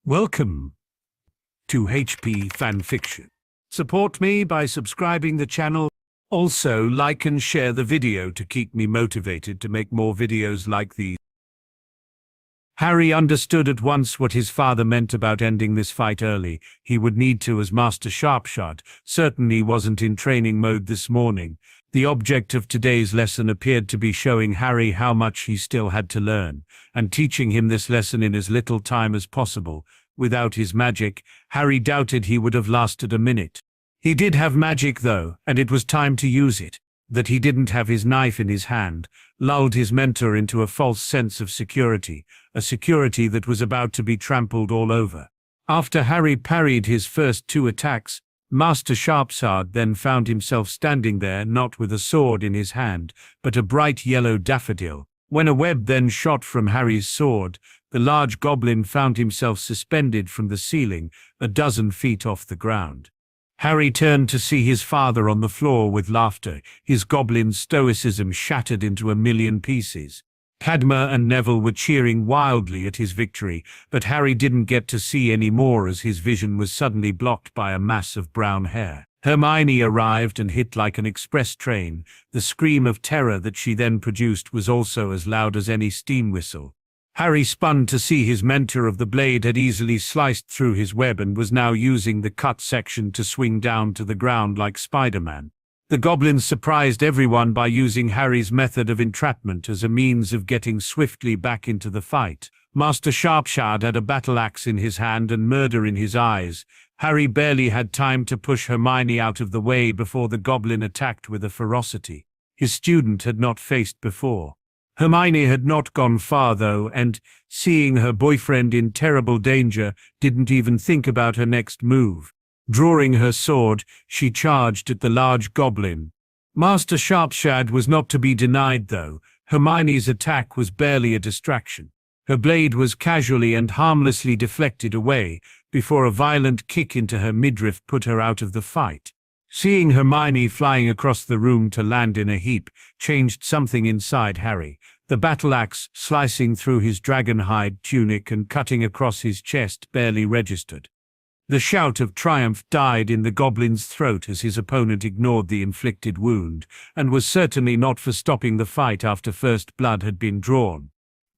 Welcome to HP Fanfiction. Support me by subscribing the channel. Also, like and share the video to keep me motivated to make more videos like these. Harry understood at once what his father meant about ending this fight early. He would need to, as Master Sharpshot certainly wasn't in training mode this morning. The object of today's lesson appeared to be showing Harry how much he still had to learn, and teaching him this lesson in as little time as possible. Without his magic, Harry doubted he would have lasted a minute. He did have magic though, and it was time to use it. That he didn't have his knife in his hand lulled his mentor into a false sense of security, a security that was about to be trampled all over. After Harry parried his first two attacks, Master Sharpshot then found himself standing there, not with a sword in his hand, but a bright yellow daffodil. When a web then shot from Harry's sword, the large goblin found himself suspended from the ceiling, a dozen feet off the ground. Harry turned to see his father on the floor with laughter, his goblin stoicism shattered into a million pieces. Padma and Neville were cheering wildly at his victory, but Harry didn't get to see any more as his vision was suddenly blocked by a mass of brown hair. Hermione arrived and hit like an express train. The scream of terror that she then produced was also as loud as any steam whistle. Harry spun to see his mentor of the blade had easily sliced through his web and was now using the cut section to swing down to the ground like Spider-Man. The goblins surprised everyone by using Harry's method of entrapment as a means of getting swiftly back into the fight. Master Sharpshot had a battle axe in his hand and murder in his eyes. Harry barely had time to push Hermione out of the way before the goblin attacked with a ferocity his student had not faced before. Hermione had not gone far though, and, seeing her boyfriend in terrible danger, didn't even think about her next move. Drawing her sword, she charged at the large goblin. Master Sharpshot was not to be denied though. Hermione's attack was barely a distraction. Her blade was casually and harmlessly deflected away, before a violent kick into her midriff put her out of the fight. Seeing Hermione flying across the room to land in a heap changed something inside Harry. The battle axe, slicing through his dragon-hide tunic and cutting across his chest, barely registered. The shout of triumph died in the goblin's throat as his opponent ignored the inflicted wound, and was certainly not for stopping the fight after first blood had been drawn.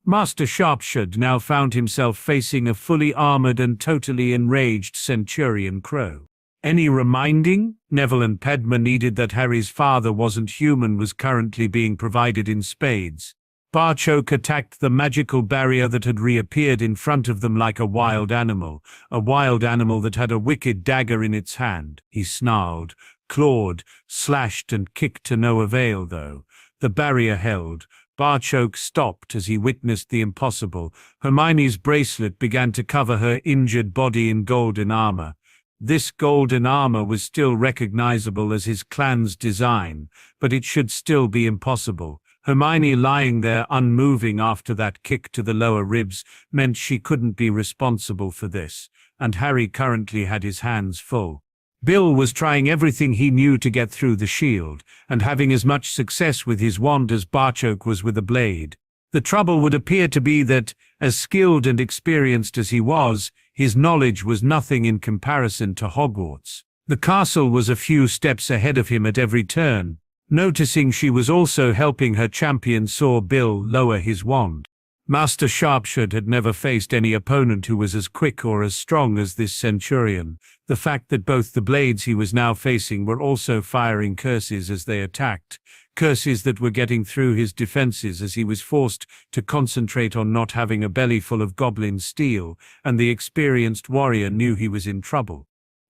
Master Sharpshot now found himself facing a fully armored and totally enraged Centurion Crow. Any reminding? Neville and Padma needed that Harry's father wasn't human was currently being provided in spades. Barchoke attacked the magical barrier that had reappeared in front of them like a wild animal that had a wicked dagger in its hand. He snarled, clawed, slashed and kicked to no avail though. The barrier held. Barchoke stopped as he witnessed the impossible. Hermione's bracelet began to cover her injured body in golden armor. This golden armor was still recognizable as his clan's design, but it should still be impossible. Hermione lying there unmoving after that kick to the lower ribs meant she couldn't be responsible for this, and Harry currently had his hands full. Bill was trying everything he knew to get through the shield, and having as much success with his wand as Barchoke was with a blade. The trouble would appear to be that, as skilled and experienced as he was, his knowledge was nothing in comparison to Hogwarts. The castle was a few steps ahead of him at every turn. Noticing she was also helping her champion saw Bill lower his wand. Master Sharpshot had never faced any opponent who was as quick or as strong as this Centurion. The fact that both the blades he was now facing were also firing curses as they attacked, curses that were getting through his defenses as he was forced to concentrate on not having a belly full of goblin steel, and the experienced warrior knew he was in trouble.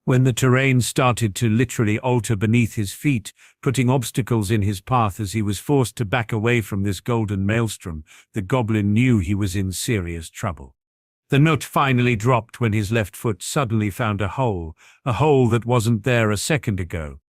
When the terrain started to literally alter beneath his feet, putting obstacles in his path as he was forced to back away from this golden maelstrom, the goblin knew he was in serious trouble. The nut finally dropped when his left foot suddenly found a hole that wasn't there a second ago.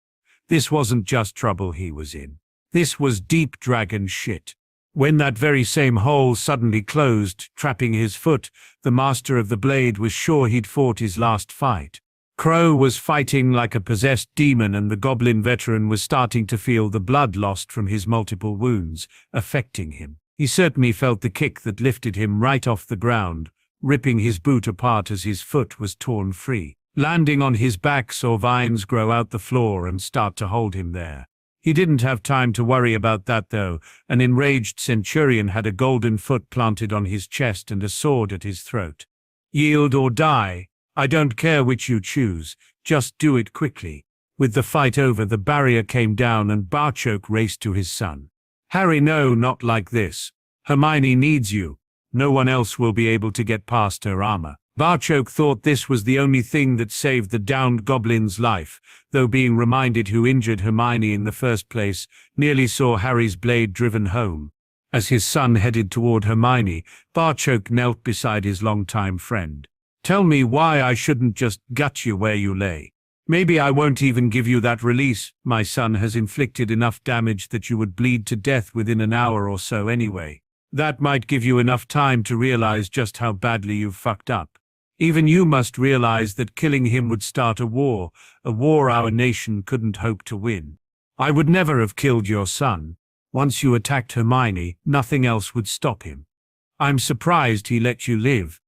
This wasn't just trouble he was in. This was deep dragon shit. When that very same hole suddenly closed, trapping his foot, the master of the blade was sure he'd fought his last fight. Crow was fighting like a possessed demon, and the goblin veteran was starting to feel the blood lost from his multiple wounds, affecting him. He certainly felt the kick that lifted him right off the ground. ripping his boot apart as his foot was torn free. Landing on his back saw vines grow out the floor and start to hold him there. He didn't have time to worry about that though. An enraged centurion had a golden foot planted on his chest and a sword at his throat. Yield or die. I don't care which you choose, just do it quickly. With the fight over, the barrier came down and Barchoke raced to his son. Harry, no, not like this. Hermione needs you. No one else will be able to get past her armor. Barchoke thought this was the only thing that saved the downed goblin's life, though being reminded who injured Hermione in the first place nearly saw Harry's blade driven home. As his son headed toward Hermione, Barchoke knelt beside his longtime friend. Tell me why I shouldn't just gut you where you lay. Maybe I won't even give you that release. My son has inflicted enough damage that you would bleed to death within an hour or so anyway. That might give you enough time to realize just how badly you've fucked up. Even you must realize that killing him would start a war our nation couldn't hope to win. I would never have killed your son. Once you attacked Hermione, nothing else would stop him. I'm surprised he let you live.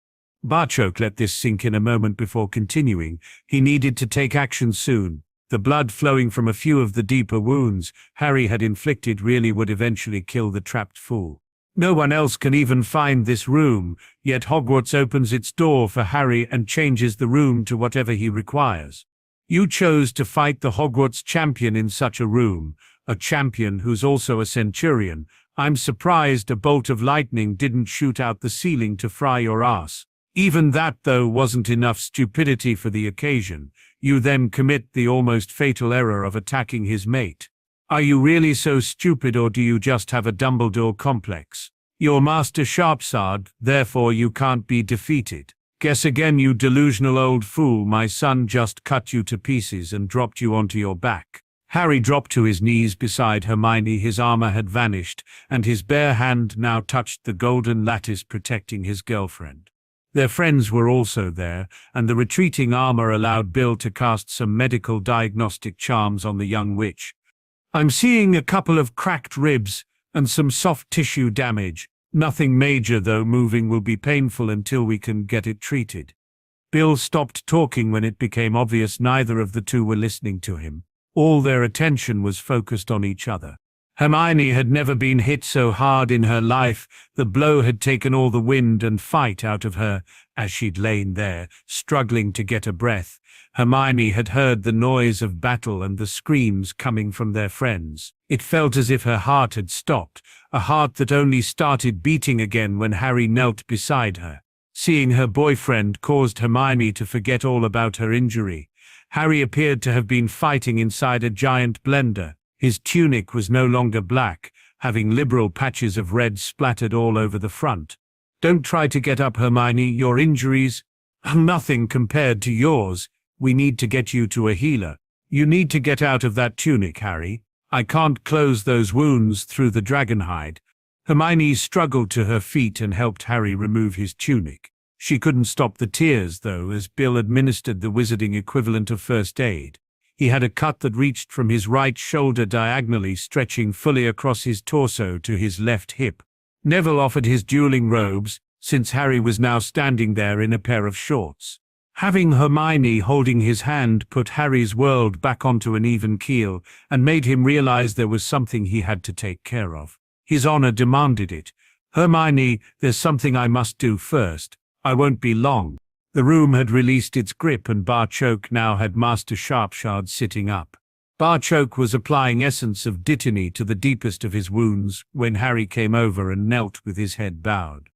Barchoke let this sink in a moment before continuing. He needed to take action soon. The blood flowing from a few of the deeper wounds Harry had inflicted really would eventually kill the trapped fool. No one else can even find this room, yet Hogwarts opens its door for Harry and changes the room to whatever he requires. You chose to fight the Hogwarts champion in such a room, a champion who's also a centurion. I'm surprised a bolt of lightning didn't shoot out the ceiling to fry your ass. Even that, though, wasn't enough stupidity for the occasion. You then commit the almost fatal error of attacking his mate. Are you really so stupid, or do you just have a Dumbledore complex? You're Master Sharpsword, therefore you can't be defeated. Guess again, you delusional old fool. My son just cut you to pieces and dropped you onto your back. Harry dropped to his knees beside Hermione. His armor had vanished, and his bare hand now touched the golden lattice protecting his girlfriend. Their friends were also there, and the retreating armor allowed Bill to cast some medical diagnostic charms on the young witch. I'm seeing a couple of cracked ribs and some soft tissue damage. Nothing major though. Moving will be painful until we can get it treated. Bill stopped talking when it became obvious neither of the two were listening to him. All their attention was focused on each other. Hermione had never been hit so hard in her life. The blow had taken all the wind and fight out of her. As she'd lain there, struggling to get a breath, Hermione had heard the noise of battle and the screams coming from their friends. It felt as if her heart had stopped, a heart that only started beating again when Harry knelt beside her. Seeing her boyfriend caused Hermione to forget all about her injury. Harry appeared to have been fighting inside a giant blender. His tunic was no longer black, having liberal patches of red splattered all over the front. Don't try to get up, Hermione. Your injuries are nothing compared to yours. We need to get you to a healer. You need to get out of that tunic, Harry. I can't close those wounds through the dragonhide. Hermione struggled to her feet and helped Harry remove his tunic. She couldn't stop the tears, though, as Bill administered the wizarding equivalent of first aid. He had a cut that reached from his right shoulder diagonally, stretching fully across his torso to his left hip. Neville offered his dueling robes, since Harry was now standing there in a pair of shorts. Having Hermione holding his hand put Harry's world back onto an even keel and made him realize there was something he had to take care of. His honor demanded it. Hermione, there's something I must do first. I won't be long. The room had released its grip and Barchoke now had Master Sharpsword sitting up. Barchoke was applying essence of dittany to the deepest of his wounds when Harry came over and knelt with his head bowed.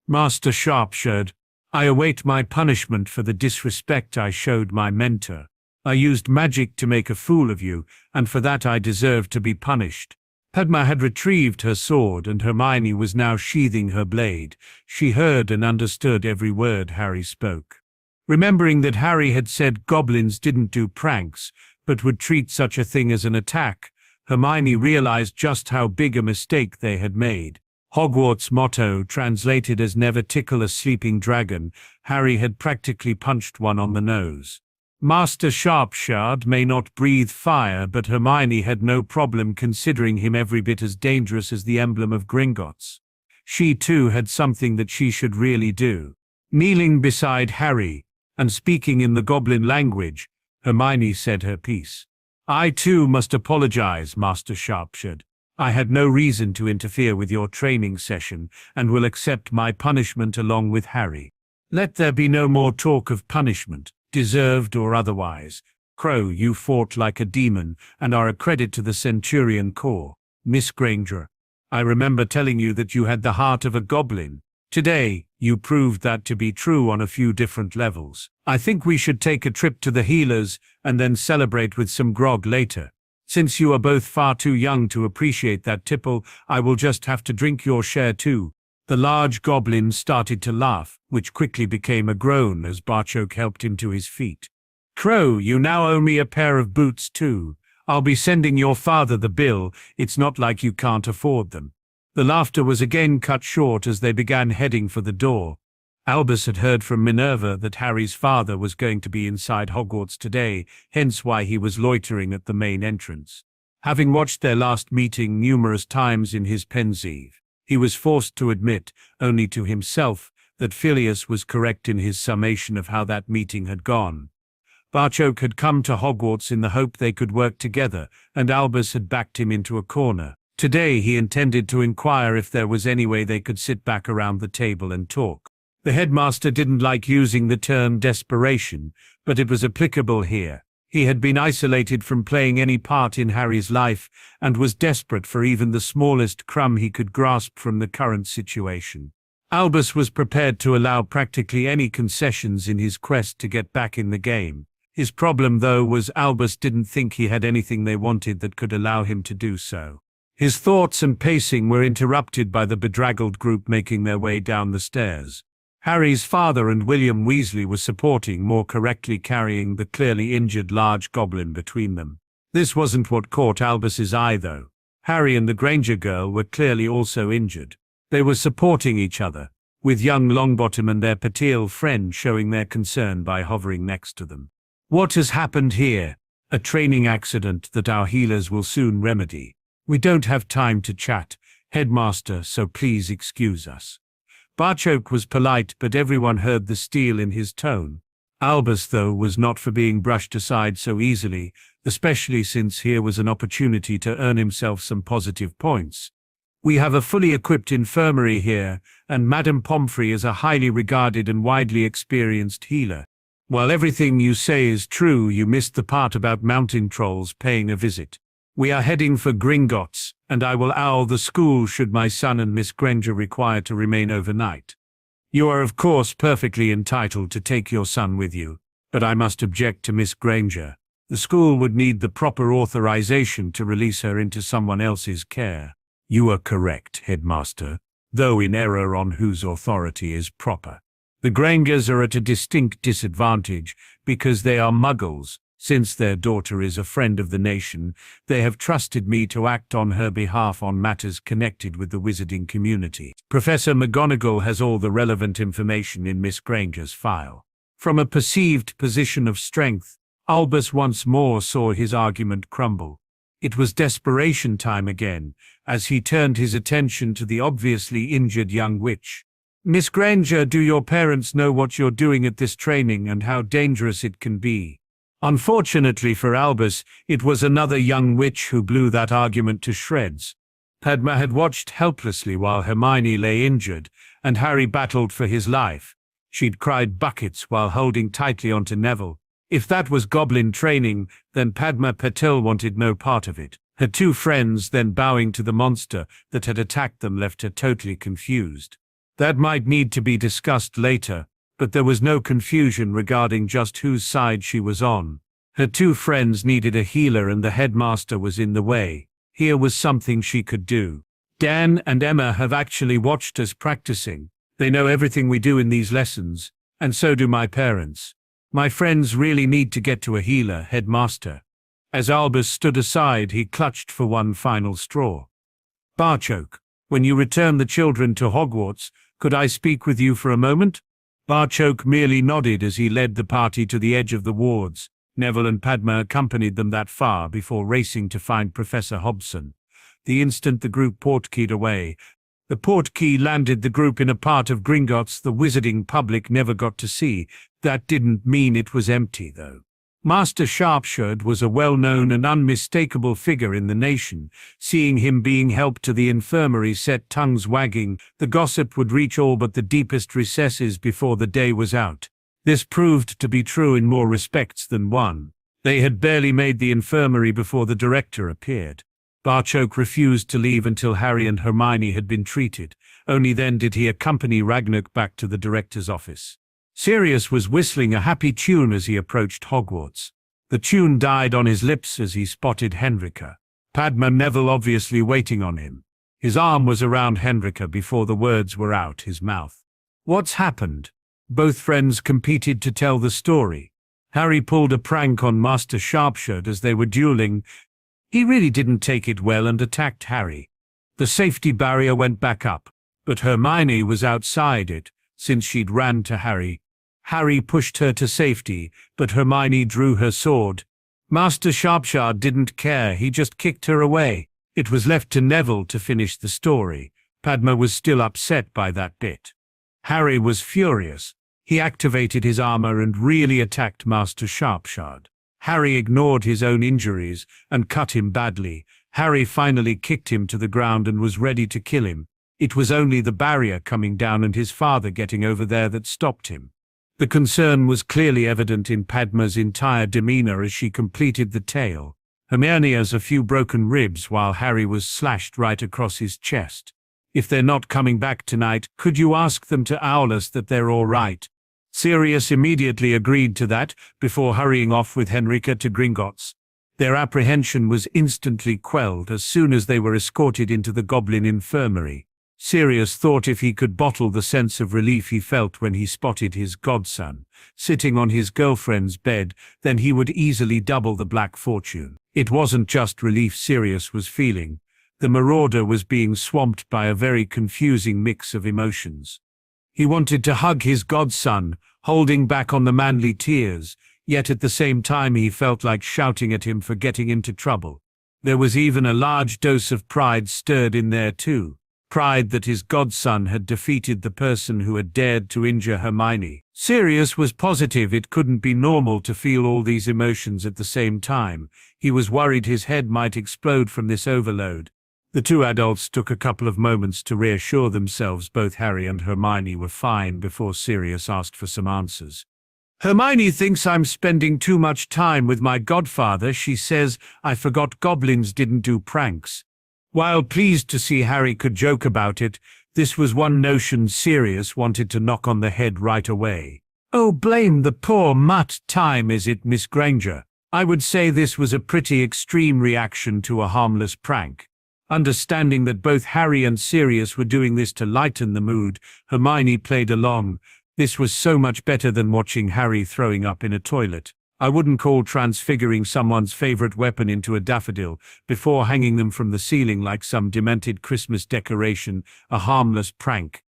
Master Sharpsword, I await my punishment for the disrespect I showed my mentor. I used magic to make a fool of you, and for that I deserve to be punished. Padma had retrieved her sword and Hermione was now sheathing her blade. She heard and understood every word Harry spoke. Remembering that Harry had said goblins didn't do pranks, but would treat such a thing as an attack, Hermione realized just how big a mistake they had made. Hogwarts' motto, translated as never tickle a sleeping dragon, Harry had practically punched one on the nose. Master Sharpsword may not breathe fire, but Hermione had no problem considering him every bit as dangerous as the emblem of Gringotts. She too had something that she should really do. Kneeling beside Harry, and speaking in the goblin language, Hermione said her piece. I too must apologize, Master Sharpshot. I had no reason to interfere with your training session, and will accept my punishment along with Harry. Let there be no more talk of punishment, deserved or otherwise. Crow, you fought like a demon, and are a credit to the Centurion Corps. Miss Granger, I remember telling you that you had the heart of a goblin. Today, you proved that to be true on a few different levels. I think we should take a trip to the healers, and then celebrate with some grog later. Since you are both far too young to appreciate that tipple, I will just have to drink your share too. The large goblin started to laugh, which quickly became a groan as Barchoke helped him to his feet. Crow, you now owe me a pair of boots too. I'll be sending your father the bill, it's not like you can't afford them. The laughter was again cut short as they began heading for the door. Albus had heard from Minerva that Harry's father was going to be inside Hogwarts today, hence why he was loitering at the main entrance. Having watched their last meeting numerous times in his pensieve, he was forced to admit, only to himself, that Phileas was correct in his summation of how that meeting had gone. Barchoke had come to Hogwarts in the hope they could work together, and Albus had backed him into a corner. Today he intended to inquire if there was any way they could sit back around the table and talk. The headmaster didn't like using the term desperation, but it was applicable here. He had been isolated from playing any part in Harry's life, and was desperate for even the smallest crumb he could grasp from the current situation. Albus was prepared to allow practically any concessions in his quest to get back in the game. His problem, though, was Albus didn't think he had anything they wanted that could allow him to do so. His thoughts and pacing were interrupted by the bedraggled group making their way down the stairs. Harry's father and William Weasley were supporting, more correctly carrying the clearly injured large goblin between them. This wasn't what caught Albus's eye, though. Harry and the Granger girl were clearly also injured. They were supporting each other, with young Longbottom and their Patil friend showing their concern by hovering next to them. What has happened here? A training accident that our healers will soon remedy. We don't have time to chat, Headmaster, so please excuse us. Barchoke was polite, but everyone heard the steel in his tone. Albus, though, was not for being brushed aside so easily, especially since here was an opportunity to earn himself some positive points. We have a fully equipped infirmary here, and Madame Pomfrey is a highly regarded and widely experienced healer. While everything you say is true, you missed the part about mountain trolls paying a visit. We are heading for Gringotts, and I will owl the school should my son and Miss Granger require to remain overnight. You are of course perfectly entitled to take your son with you, but I must object to Miss Granger. The school would need the proper authorization to release her into someone else's care. You are correct, Headmaster, though in error on whose authority is proper. The Grangers are at a distinct disadvantage because they are muggles. Since their daughter is a friend of the nation, they have trusted me to act on her behalf on matters connected with the wizarding community. Professor McGonagall has all the relevant information in Miss Granger's file. From a perceived position of strength, Albus once more saw his argument crumble. It was desperation time again, as he turned his attention to the obviously injured young witch. Miss Granger, do your parents know what you're doing at this training and how dangerous it can be? Unfortunately for Albus, it was another young witch who blew that argument to shreds. Padma had watched helplessly while Hermione lay injured, and Harry battled for his life. She'd cried buckets while holding tightly onto Neville. If that was goblin training, then Padma Patil wanted no part of it. Her two friends, then bowing to the monster that had attacked them, left her totally confused. That might need to be discussed later, but there was no confusion regarding just whose side she was on. Her two friends needed a healer and the headmaster was in the way. Here was something she could do. Dan and Emma have actually watched us practicing. They know everything we do in these lessons, and so do my parents. My friends really need to get to a healer, Headmaster. As Albus stood aside, he clutched for one final straw. Barchoke, when you return the children to Hogwarts, could I speak with you for a moment? Barchoke merely nodded as he led the party to the edge of the wards. Neville and Padma accompanied them that far before racing to find Professor Hobson. The instant the group portkeyed away, The portkey landed the group in a part of Gringotts the wizarding public never got to see. That didn't mean it was empty, though. Master Sharpshird was a well-known and unmistakable figure in the nation. Seeing him being helped to the infirmary set tongues wagging. The gossip would reach all but the deepest recesses before the day was out. This proved to be true in more respects than one. They had barely made the infirmary before the director appeared. Barchoke refused to leave until Harry and Hermione had been treated. Only then did he accompany Ragnarok back to the director's office. Sirius was whistling a happy tune as he approached Hogwarts. The tune died on his lips as he spotted Henrika. Padma Neville obviously waiting on him. His arm was around Henrika before the words were out his mouth. What's happened? Both friends competed to tell the story. Harry pulled a prank on Master Sharpshird as they were dueling. He really didn't take it well and attacked Harry. The safety barrier went back up, but Hermione was outside it, since she'd ran to Harry. Harry pushed her to safety, but Hermione drew her sword. Master Sharpshird didn't care, he just kicked her away. It was left to Neville to finish the story. Padma was still upset by that bit. Harry was furious. He activated his armor and really attacked Master Sharpshird. Harry ignored his own injuries and cut him badly. Harry finally kicked him to the ground and was ready to kill him. It was only the barrier coming down and his father getting over there that stopped him. The concern was clearly evident in Padma's entire demeanor as she completed the tale. Hermione has a few broken ribs while Harry was slashed right across his chest. If they're not coming back tonight, could you ask them to owl us that they're all right? Sirius immediately agreed to that, before hurrying off with Henrika to Gringotts. Their apprehension was instantly quelled as soon as they were escorted into the Goblin Infirmary. Sirius thought if he could bottle the sense of relief he felt when he spotted his godson sitting on his girlfriend's bed, then he would easily double the black fortune. It wasn't just relief Sirius was feeling. The marauder was being swamped by a very confusing mix of emotions. He wanted to hug his godson, holding back on the manly tears, yet at the same time he felt like shouting at him for getting into trouble. There was even a large dose of pride stirred in there too. Pride that his godson had defeated the person who had dared to injure Hermione. Sirius was positive it couldn't be normal to feel all these emotions at the same time. He was worried his head might explode from this overload. The two adults took a couple of moments to reassure themselves both Harry and Hermione were fine before Sirius asked for some answers. Hermione thinks I'm spending too much time with my godfather. She says I forgot goblins didn't do pranks. While pleased to see Harry could joke about it, this was one notion Sirius wanted to knock on the head right away. Oh, blame the poor mutt. Time is it, Miss Granger? I would say this was a pretty extreme reaction to a harmless prank. Understanding that both Harry and Sirius were doing this to lighten the mood, Hermione played along. This was so much better than watching Harry throwing up in a toilet. I wouldn't call transfiguring someone's favorite weapon into a daffodil before hanging them from the ceiling like some demented Christmas decoration a harmless prank.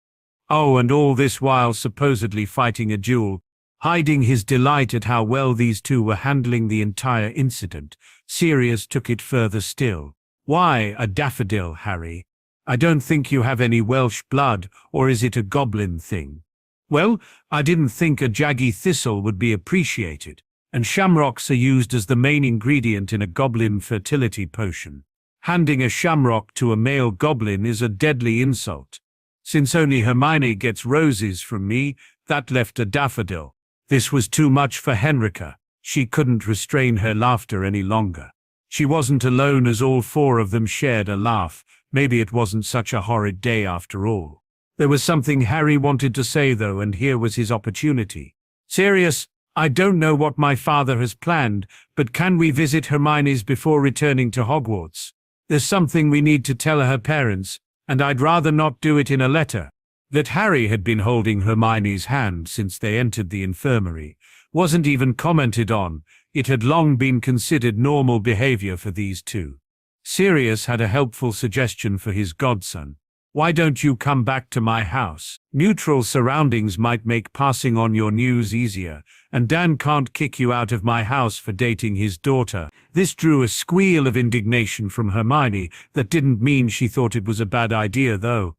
Oh, and all this while supposedly fighting a duel. Hiding his delight at how well these two were handling the entire incident, Sirius took it further still. Why a daffodil, Harry? I don't think you have any Welsh blood, or is it a goblin thing? Well, I didn't think a jaggy thistle would be appreciated. And shamrocks are used as the main ingredient in a goblin fertility potion. Handing a shamrock to a male goblin is a deadly insult. Since only Hermione gets roses from me, that left a daffodil. This was too much for Henrika. She couldn't restrain her laughter any longer. She wasn't alone as all four of them shared a laugh. Maybe it wasn't such a horrid day after all. There was something Harry wanted to say though, and here was his opportunity. Sirius, I don't know what my father has planned, but can we visit Hermione's before returning to Hogwarts? There's something we need to tell her parents, and I'd rather not do it in a letter. That Harry had been holding Hermione's hand since they entered the infirmary wasn't even commented on. It had long been considered normal behavior for these two. Sirius had a helpful suggestion for his godson. Why don't you come back to my house? Neutral surroundings might make passing on your news easier, and Dan can't kick you out of my house for dating his daughter. This drew a squeal of indignation from Hermione. That didn't mean she thought it was a bad idea, though.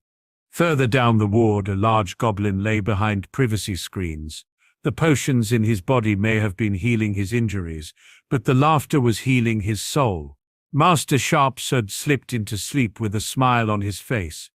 Further down the ward, a large goblin lay behind privacy screens. The potions in his body may have been healing his injuries, but the laughter was healing his soul. Master Sharpshot slipped into sleep with a smile on his face.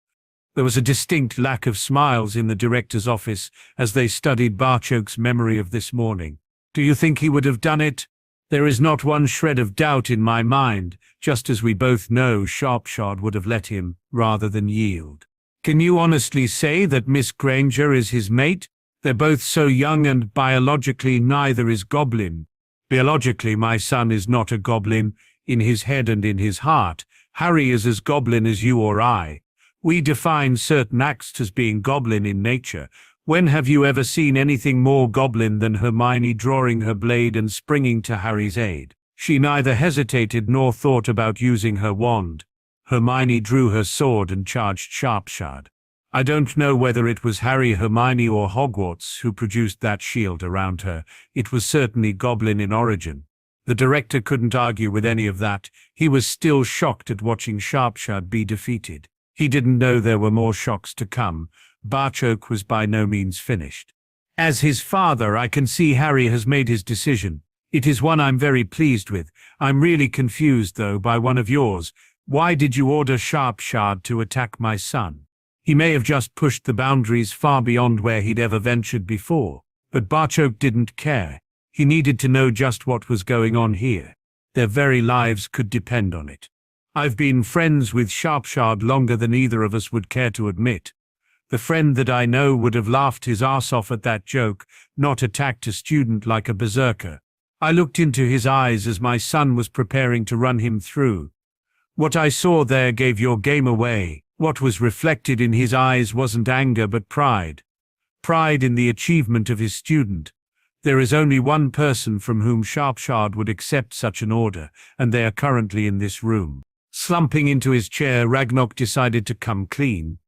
There was a distinct lack of smiles in the director's office as they studied Barchoke's memory of this morning. Do you think he would have done it? There is not one shred of doubt in my mind, just as we both know Sharpshot would have let him, rather than yield. Can you honestly say that Miss Granger is his mate? They're both so young and biologically neither is goblin. Biologically, my son is not a goblin. In his head and in his heart, Harry is as goblin as you or I. We define certain acts as being goblin in nature. When have you ever seen anything more goblin than Hermione drawing her blade and springing to Harry's aid? She neither hesitated nor thought about using her wand. Hermione drew her sword and charged Sharpshot. I don't know whether it was Harry, Hermione, or Hogwarts who produced that shield around her. It was certainly goblin in origin. The director couldn't argue with any of that. He was still shocked at watching Sharpshot be defeated. He didn't know there were more shocks to come. Barchoke was by no means finished. As his father, I can see Harry has made his decision. It is one I'm very pleased with. I'm really confused, though, by one of yours. Why did you order Sharpshot to attack my son? He may have just pushed the boundaries far beyond where he'd ever ventured before. But Barchoke didn't care. He needed to know just what was going on here. Their very lives could depend on it. I've been friends with Sharpshot longer than either of us would care to admit. The friend that I know would have laughed his ass off at that joke, not attacked a student like a berserker. I looked into his eyes as my son was preparing to run him through. What I saw there gave your game away. What was reflected in his eyes wasn't anger but pride. Pride in the achievement of his student. There is only one person from whom Sharpshot would accept such an order, and they are currently in this room. Slumping into his chair, Ragnok decided to come clean.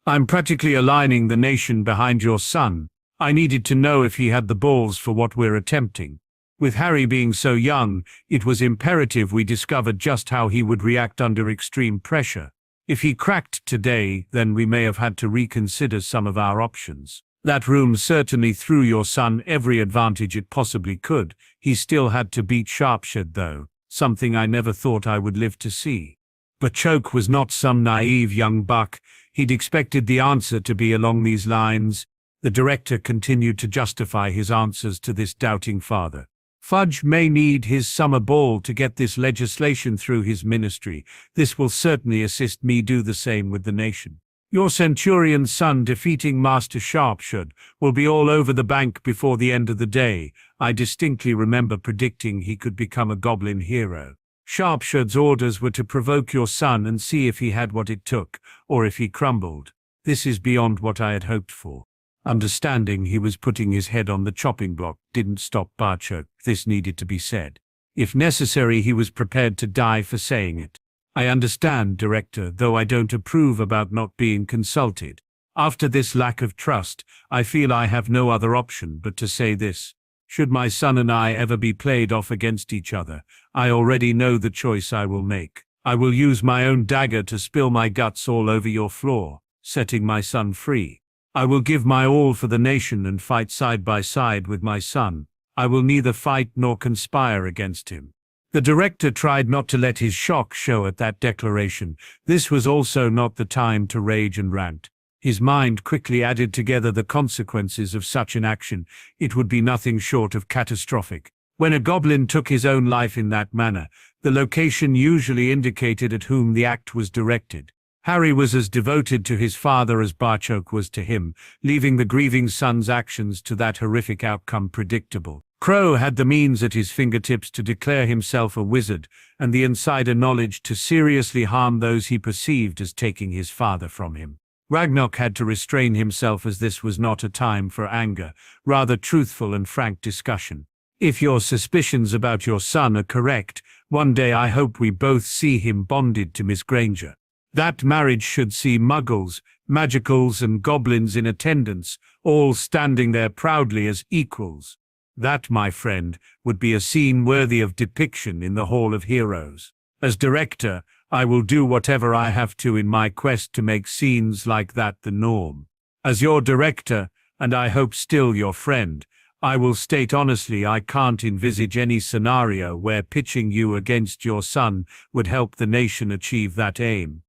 I'm practically aligning the nation behind your son. I needed to know if he had the balls for what we're attempting. With Harry being so young, it was imperative we discovered just how he would react under extreme pressure. If he cracked today, then we may have had to reconsider some of our options. That room certainly threw your son every advantage it possibly could. He still had to beat Sharpshot, though, something I never thought I would live to see. Barchoke was not some naive young buck. He'd expected the answer to be along these lines. The director continued to justify his answers to this doubting father. Fudge may need his summer ball to get this legislation through his ministry. This will certainly assist me do the same with the nation. Your Centurion's son defeating Master Sharpshot will be all over the bank before the end of the day. I distinctly remember predicting he could become a goblin hero. Sharpshot's orders were to provoke your son and see if he had what it took, or if he crumbled. This is beyond what I had hoped for. Understanding he was putting his head on the chopping block didn't stop Barchoke. This needed to be said. If necessary, he was prepared to die for saying it. I understand, Director, though I don't approve about not being consulted. After this lack of trust, I feel I have no other option but to say this. Should my son and I ever be played off against each other, I already know the choice I will make. I will use my own dagger to spill my guts all over your floor, setting my son free. I will give my all for the nation and fight side by side with my son. I will neither fight nor conspire against him. The director tried not to let his shock show at that declaration. This was also not the time to rage and rant. His mind quickly added together the consequences of such an action. It would be nothing short of catastrophic. When a goblin took his own life in that manner, the location usually indicated at whom the act was directed. Harry was as devoted to his father as Barchoke was to him, leaving the grieving son's actions to that horrific outcome predictable. Crow had the means at his fingertips to declare himself a wizard, and the insider knowledge to seriously harm those he perceived as taking his father from him. Ragnok had to restrain himself, as this was not a time for anger, rather truthful and frank discussion. If your suspicions about your son are correct, one day I hope we both see him bonded to Miss Granger. That marriage should see muggles, magicals and goblins in attendance, all standing there proudly as equals. That, my friend, would be a scene worthy of depiction in the Hall of Heroes. As director, I will do whatever I have to in my quest to make scenes like that the norm. As your director, and I hope still your friend, I will state honestly I can't envisage any scenario where pitching you against your son would help the nation achieve that aim.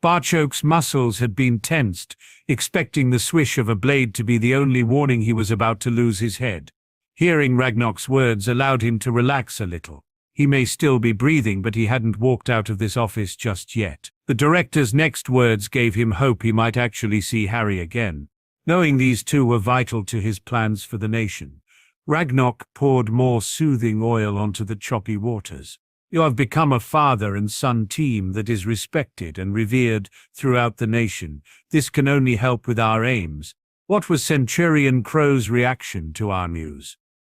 Barchoke's muscles had been tensed, expecting the swish of a blade to be the only warning he was about to lose his head. Hearing Ragnar's words allowed him to relax a little. He may still be breathing, but he hadn't walked out of this office just yet. The director's next words gave him hope he might actually see Harry again. Knowing these two were vital to his plans for the nation, Ragnar poured more soothing oil onto the choppy waters. You have become a father and son team that is respected and revered throughout the nation. This can only help with our aims. What was Centurion Crow's reaction to our news?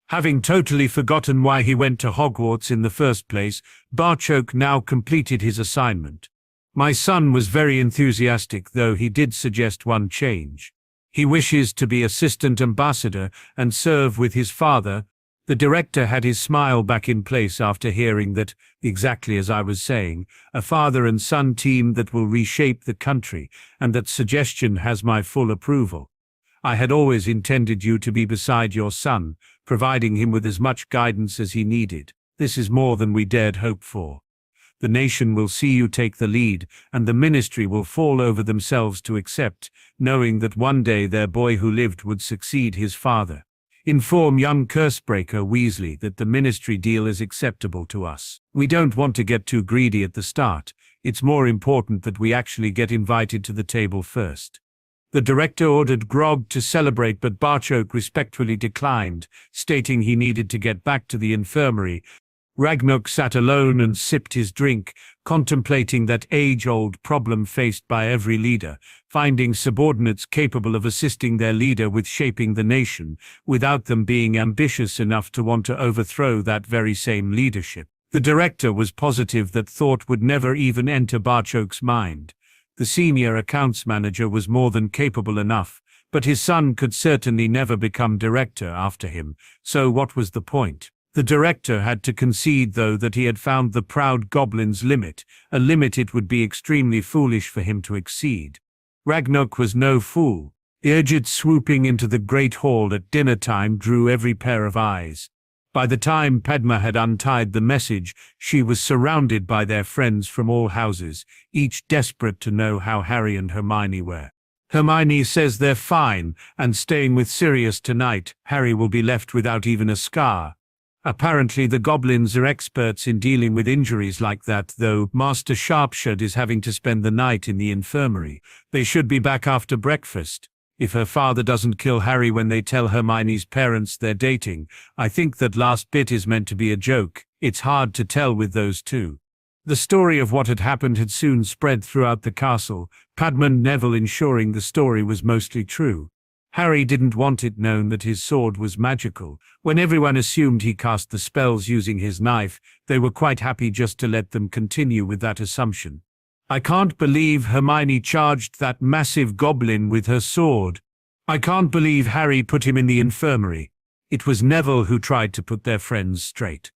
Having totally forgotten why he went to Hogwarts in the first place, Barchoke now completed his assignment. My son was very enthusiastic, though he did suggest one change. He wishes to be assistant ambassador and serve with his father. The director had his smile back in place after hearing that, exactly as I was saying, a father and son team that will reshape the country, and that suggestion has my full approval. I had always intended you to be beside your son, providing him with as much guidance as he needed. This is more than we dared hope for. The nation will see you take the lead, and the ministry will fall over themselves to accept, knowing that one day their boy who lived would succeed his father. Inform young Cursebreaker Weasley that the ministry deal is acceptable to us. We don't want to get too greedy at the start. It's more important that we actually get invited to the table first. The director ordered grog to celebrate, but Barchoke respectfully declined, stating he needed to get back to the infirmary. Ragnar sat alone and sipped his drink, contemplating that age-old problem faced by every leader, finding subordinates capable of assisting their leader with shaping the nation, without them being ambitious enough to want to overthrow that very same leadership. The director was positive that thought would never even enter Barchoke's mind. The senior accounts manager was more than capable enough, but his son could certainly never become director after him, so what was the point? The director had to concede, though, that he had found the proud goblin's limit, a limit it would be extremely foolish for him to exceed. Ragnar was no fool. Urged swooping into the great hall at dinner time drew every pair of eyes. By the time Padma had untied the message, she was surrounded by their friends from all houses, each desperate to know how Harry and Hermione were. Hermione says they're fine, and staying with Sirius tonight. Harry will be left without even a scar. Apparently the goblins are experts in dealing with injuries like that, though Master Sharpshot is having to spend the night in the infirmary. They should be back after breakfast. If her father doesn't kill Harry when they tell Hermione's parents they're dating, I think that last bit is meant to be a joke. It's hard to tell with those two. The story of what had happened had soon spread throughout the castle, Padma and Neville ensuring the story was mostly true. Harry didn't want it known that his sword was magical. When everyone assumed he cast the spells using his knife, they were quite happy just to let them continue with that assumption. I can't believe Hermione charged that massive goblin with her sword. I can't believe Harry put him in the infirmary. It was Neville who tried to put their friends straight.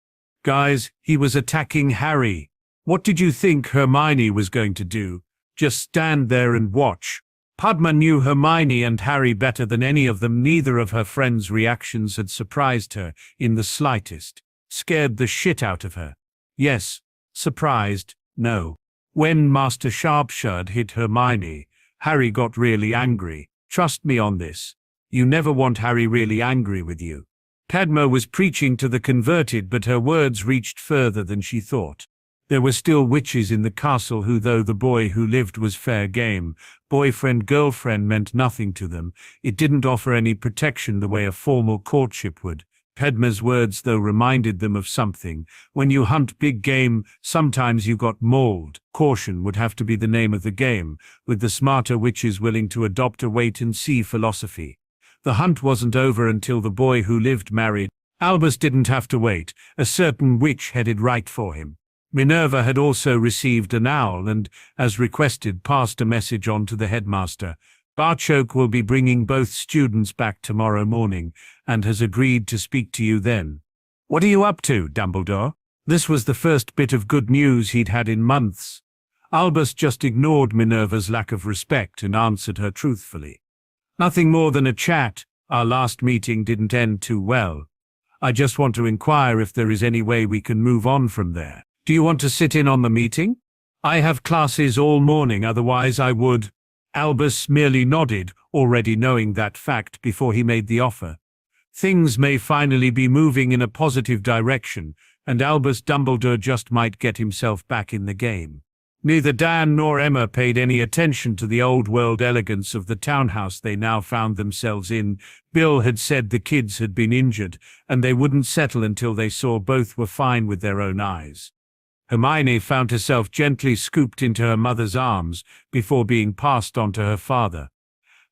Guys, he was attacking Harry. What did you think Hermione was going to do? Just stand there and watch? Padma knew Hermione and Harry better than any of them. Neither of her friends' reactions had surprised her in the slightest. Scared the shit out of her. Yes. Surprised? No. When Master Sharpshot hit Hermione, Harry got really angry. Trust me on this. You never want Harry really angry with you. Padma was preaching to the converted, but her words reached further than she thought. There were still witches in the castle who, though the boy who lived was fair game, boyfriend-girlfriend meant nothing to them. It didn't offer any protection the way a formal courtship would. Padma's words, though, reminded them of something. When you hunt big game, sometimes you got mauled. Caution would have to be the name of the game, with the smarter witches willing to adopt a wait-and-see philosophy. The hunt wasn't over until the boy who lived married. Albus didn't have to wait. A certain witch headed right for him. Minerva had also received an owl and, as requested, passed a message on to the headmaster. Barchoke will be bringing both students back tomorrow morning, and has agreed to speak to you then. What are you up to, Dumbledore? This was the first bit of good news he'd had in months. Albus just ignored Minerva's lack of respect and answered her truthfully. Nothing more than a chat. Our last meeting didn't end too well. I just want to inquire if there is any way we can move on from there. Do you want to sit in on the meeting? I have classes all morning, otherwise I would. Albus merely nodded, already knowing that fact before he made the offer. Things may finally be moving in a positive direction, and Albus Dumbledore just might get himself back in the game. Neither Dan nor Emma paid any attention to the old-world elegance of the townhouse they now found themselves in. Bill had said the kids had been injured, and they wouldn't settle until they saw both were fine with their own eyes. Hermione found herself gently scooped into her mother's arms before being passed on to her father.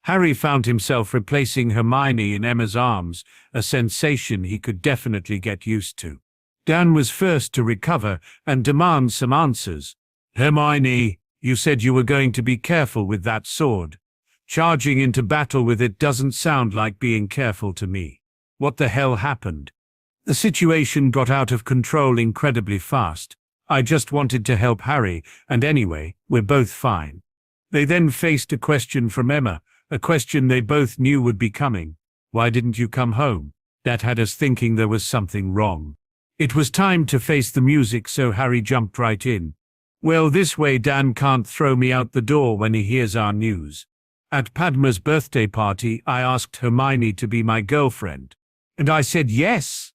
Harry found himself replacing Hermione in Emma's arms, a sensation he could definitely get used to. Dan was first to recover and demand some answers. Hermione, you said you were going to be careful with that sword. Charging into battle with it doesn't sound like being careful to me. What the hell happened? The situation got out of control incredibly fast. I just wanted to help Harry, and anyway, we're both fine. They then faced a question from Emma, a question they both knew would be coming. Why didn't you come home? That had us thinking there was something wrong. It was time to face the music, so Harry jumped right in. Well, this way Dan can't throw me out the door when he hears our news. At Padma's birthday party, I asked Hermione to be my girlfriend. And I said yes.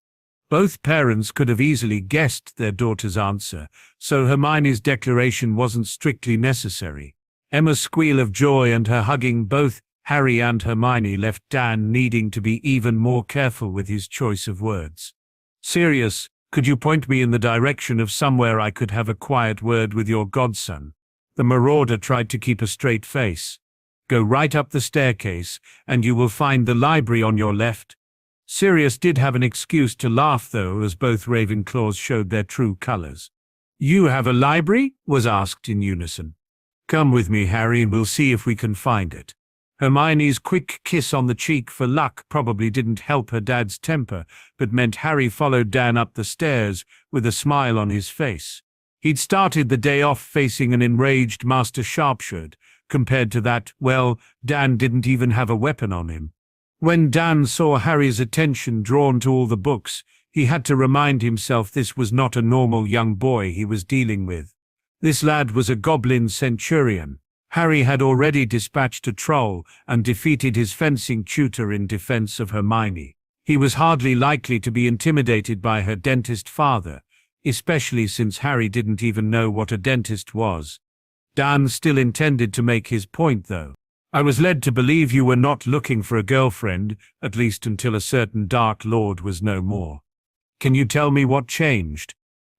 Both parents could have easily guessed their daughter's answer, so Hermione's declaration wasn't strictly necessary. Emma's squeal of joy and her hugging both Harry and Hermione left Dan needing to be even more careful with his choice of words. Sirius, could you point me in the direction of somewhere I could have a quiet word with your godson? The marauder tried to keep a straight face. Go right up the staircase, and you will find the library on your left. Sirius did have an excuse to laugh, though, as both Ravenclaws showed their true colors. You have a library? Was asked in unison. Come with me, Harry, and we'll see if we can find it. Hermione's quick kiss on the cheek for luck probably didn't help her dad's temper, but meant Harry followed Dan up the stairs with a smile on his face. He'd started the day off facing an enraged Master Sharpshooter. Compared to that, well, Dan didn't even have a weapon on him. When Dan saw Harry's attention drawn to all the books, he had to remind himself this was not a normal young boy he was dealing with. This lad was a goblin centurion. Harry had already dispatched a troll and defeated his fencing tutor in defense of Hermione. He was hardly likely to be intimidated by her dentist father, especially since Harry didn't even know what a dentist was. Dan still intended to make his point, though. I was led to believe you were not looking for a girlfriend, at least until a certain Dark Lord was no more. Can you tell me what changed?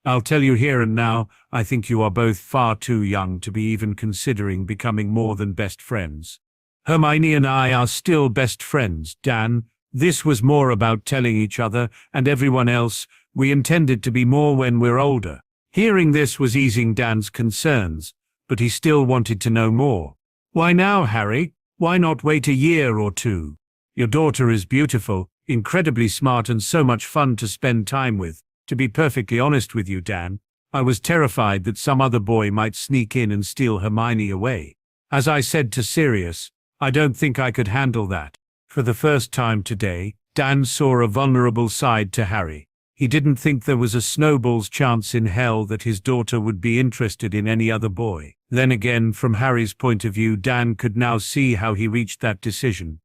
I'll tell you here and now, I think you are both far too young to be even considering becoming more than best friends. Hermione and I are still best friends, Dan. This was more about telling each other and everyone else we intended to be more when we're older. Hearing this was easing Dan's concerns, but he still wanted to know more. Why now, Harry? Why not wait a year or two? Your daughter is beautiful, incredibly smart, and so much fun to spend time with. To be perfectly honest with you, Dan, I was terrified that some other boy might sneak in and steal Hermione away. As I said to Sirius, I don't think I could handle that. For the first time today, Dan saw a vulnerable side to Harry. He didn't think there was a snowball's chance in hell that his daughter would be interested in any other boy. Then again, from Harry's point of view, Dan could now see how he reached that decision.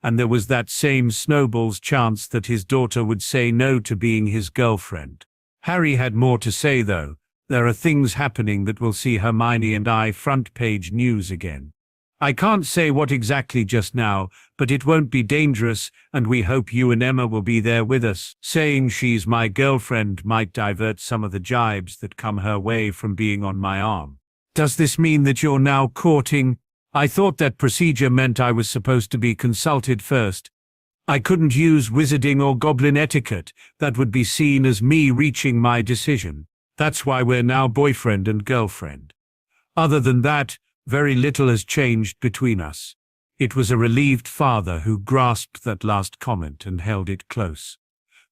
And there was that same snowball's chance that his daughter would say no to being his girlfriend. Harry had more to say, though. There are things happening that will see Hermione and I front-page news again. I can't say what exactly just now, but it won't be dangerous, and we hope you and Emma will be there with us. Saying she's my girlfriend might divert some of the jibes that come her way from being on my arm. Does this mean that you're now courting? I thought that procedure meant I was supposed to be consulted first. I couldn't use wizarding or goblin etiquette. That would be seen as me reaching my decision. That's why we're now boyfriend and girlfriend. Other than that, very little has changed between us. It was a relieved father who grasped that last comment and held it close.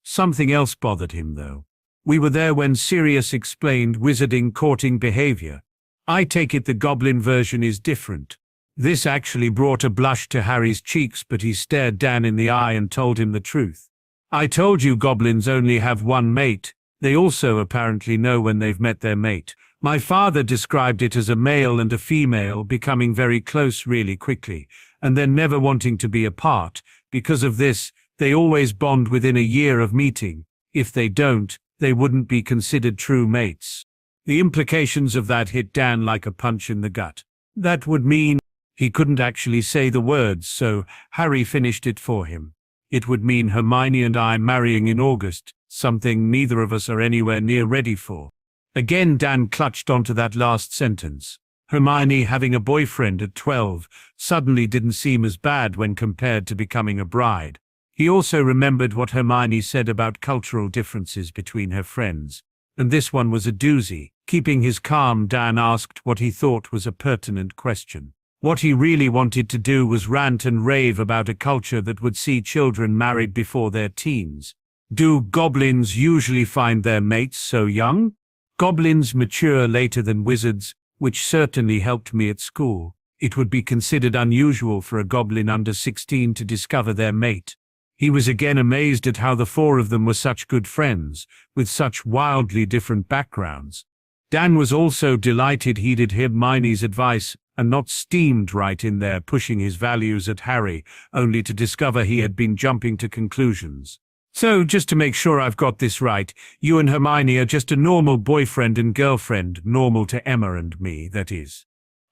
Something else bothered him, though. We were there when Sirius explained wizarding courting behavior. I take it the goblin version is different. This actually brought a blush to Harry's cheeks, but he stared Dan in the eye and told him the truth. I told you goblins only have one mate. They also apparently know when they've met their mate. My father described it as a male and a female becoming very close really quickly, and then never wanting to be apart. Because of this, they always bond within a year of meeting. If they don't, they wouldn't be considered true mates. The implications of that hit Dan like a punch in the gut. That would mean he couldn't actually say the words, so Harry finished it for him. It would mean Hermione and I marrying in August, something neither of us are anywhere near ready for. Again Dan clutched onto that last sentence. Hermione having a boyfriend at 12 suddenly didn't seem as bad when compared to becoming a bride. He also remembered what Hermione said about cultural differences between her friends. And this one was a doozy. Keeping his calm, Dan asked what he thought was a pertinent question. What he really wanted to do was rant and rave about a culture that would see children married before their teens. Do goblins usually find their mates so young? Goblins mature later than wizards, which certainly helped me at school. It would be considered unusual for a goblin under 16 to discover their mate. He was again amazed at how the four of them were such good friends, with such wildly different backgrounds. Dan was also delighted heeded Hermione's advice and not steamed right in there pushing his values at Harry, only to discover he had been jumping to conclusions. So, just to make sure I've got this right, you and Hermione are just a normal boyfriend and girlfriend, normal to Emma and me, that is.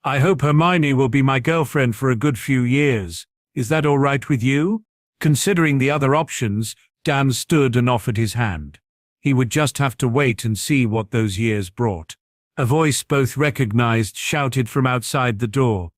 I hope Hermione will be my girlfriend for a good few years. Is that all right with you? Considering the other options, Dan stood and offered his hand. He would just have to wait and see what those years brought. A voice both recognized shouted from outside the door.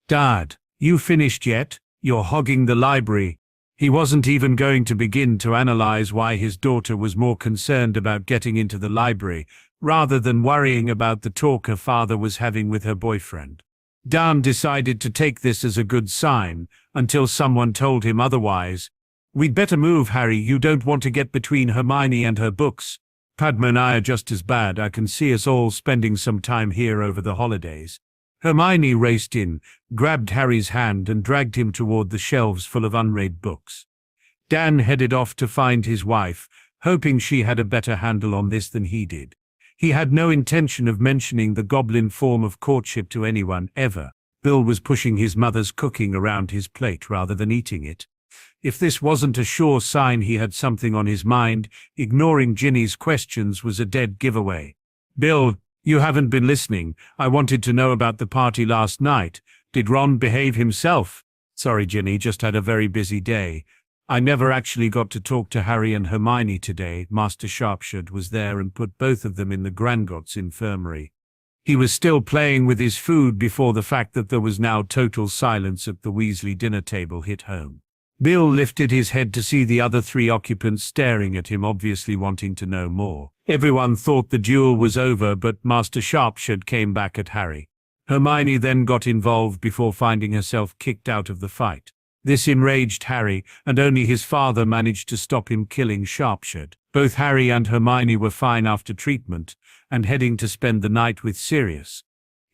Dad, you finished yet? You're hogging the library. He wasn't even going to begin to analyze why his daughter was more concerned about getting into the library, rather than worrying about the talk her father was having with her boyfriend. Dan decided to take this as a good sign, until someone told him otherwise. We'd better move, Harry, you don't want to get between Hermione and her books. Padma and I are just as bad. I can see us all spending some time here over the holidays. Hermione raced in, grabbed Harry's hand and dragged him toward the shelves full of unread books. Dan headed off to find his wife, hoping she had a better handle on this than he did. He had no intention of mentioning the goblin form of courtship to anyone, ever. Bill was pushing his mother's cooking around his plate rather than eating it. If this wasn't a sure sign he had something on his mind, ignoring Ginny's questions was a dead giveaway. Bill, you haven't been listening. I wanted to know about the party last night. Did Ron behave himself? Sorry, Ginny, just had a very busy day. I never actually got to talk to Harry and Hermione today. Master Sharpshot was there and put both of them in the Gringotts infirmary. He was still playing with his food before the fact that there was now total silence at the Weasley dinner table hit home. Bill lifted his head to see the other three occupants staring at him, obviously wanting to know more. Everyone thought the duel was over, but Master Sharpshot came back at Harry. Hermione then got involved before finding herself kicked out of the fight. This enraged Harry, and only his father managed to stop him killing Sharpshot. Both Harry and Hermione were fine after treatment, and heading to spend the night with Sirius.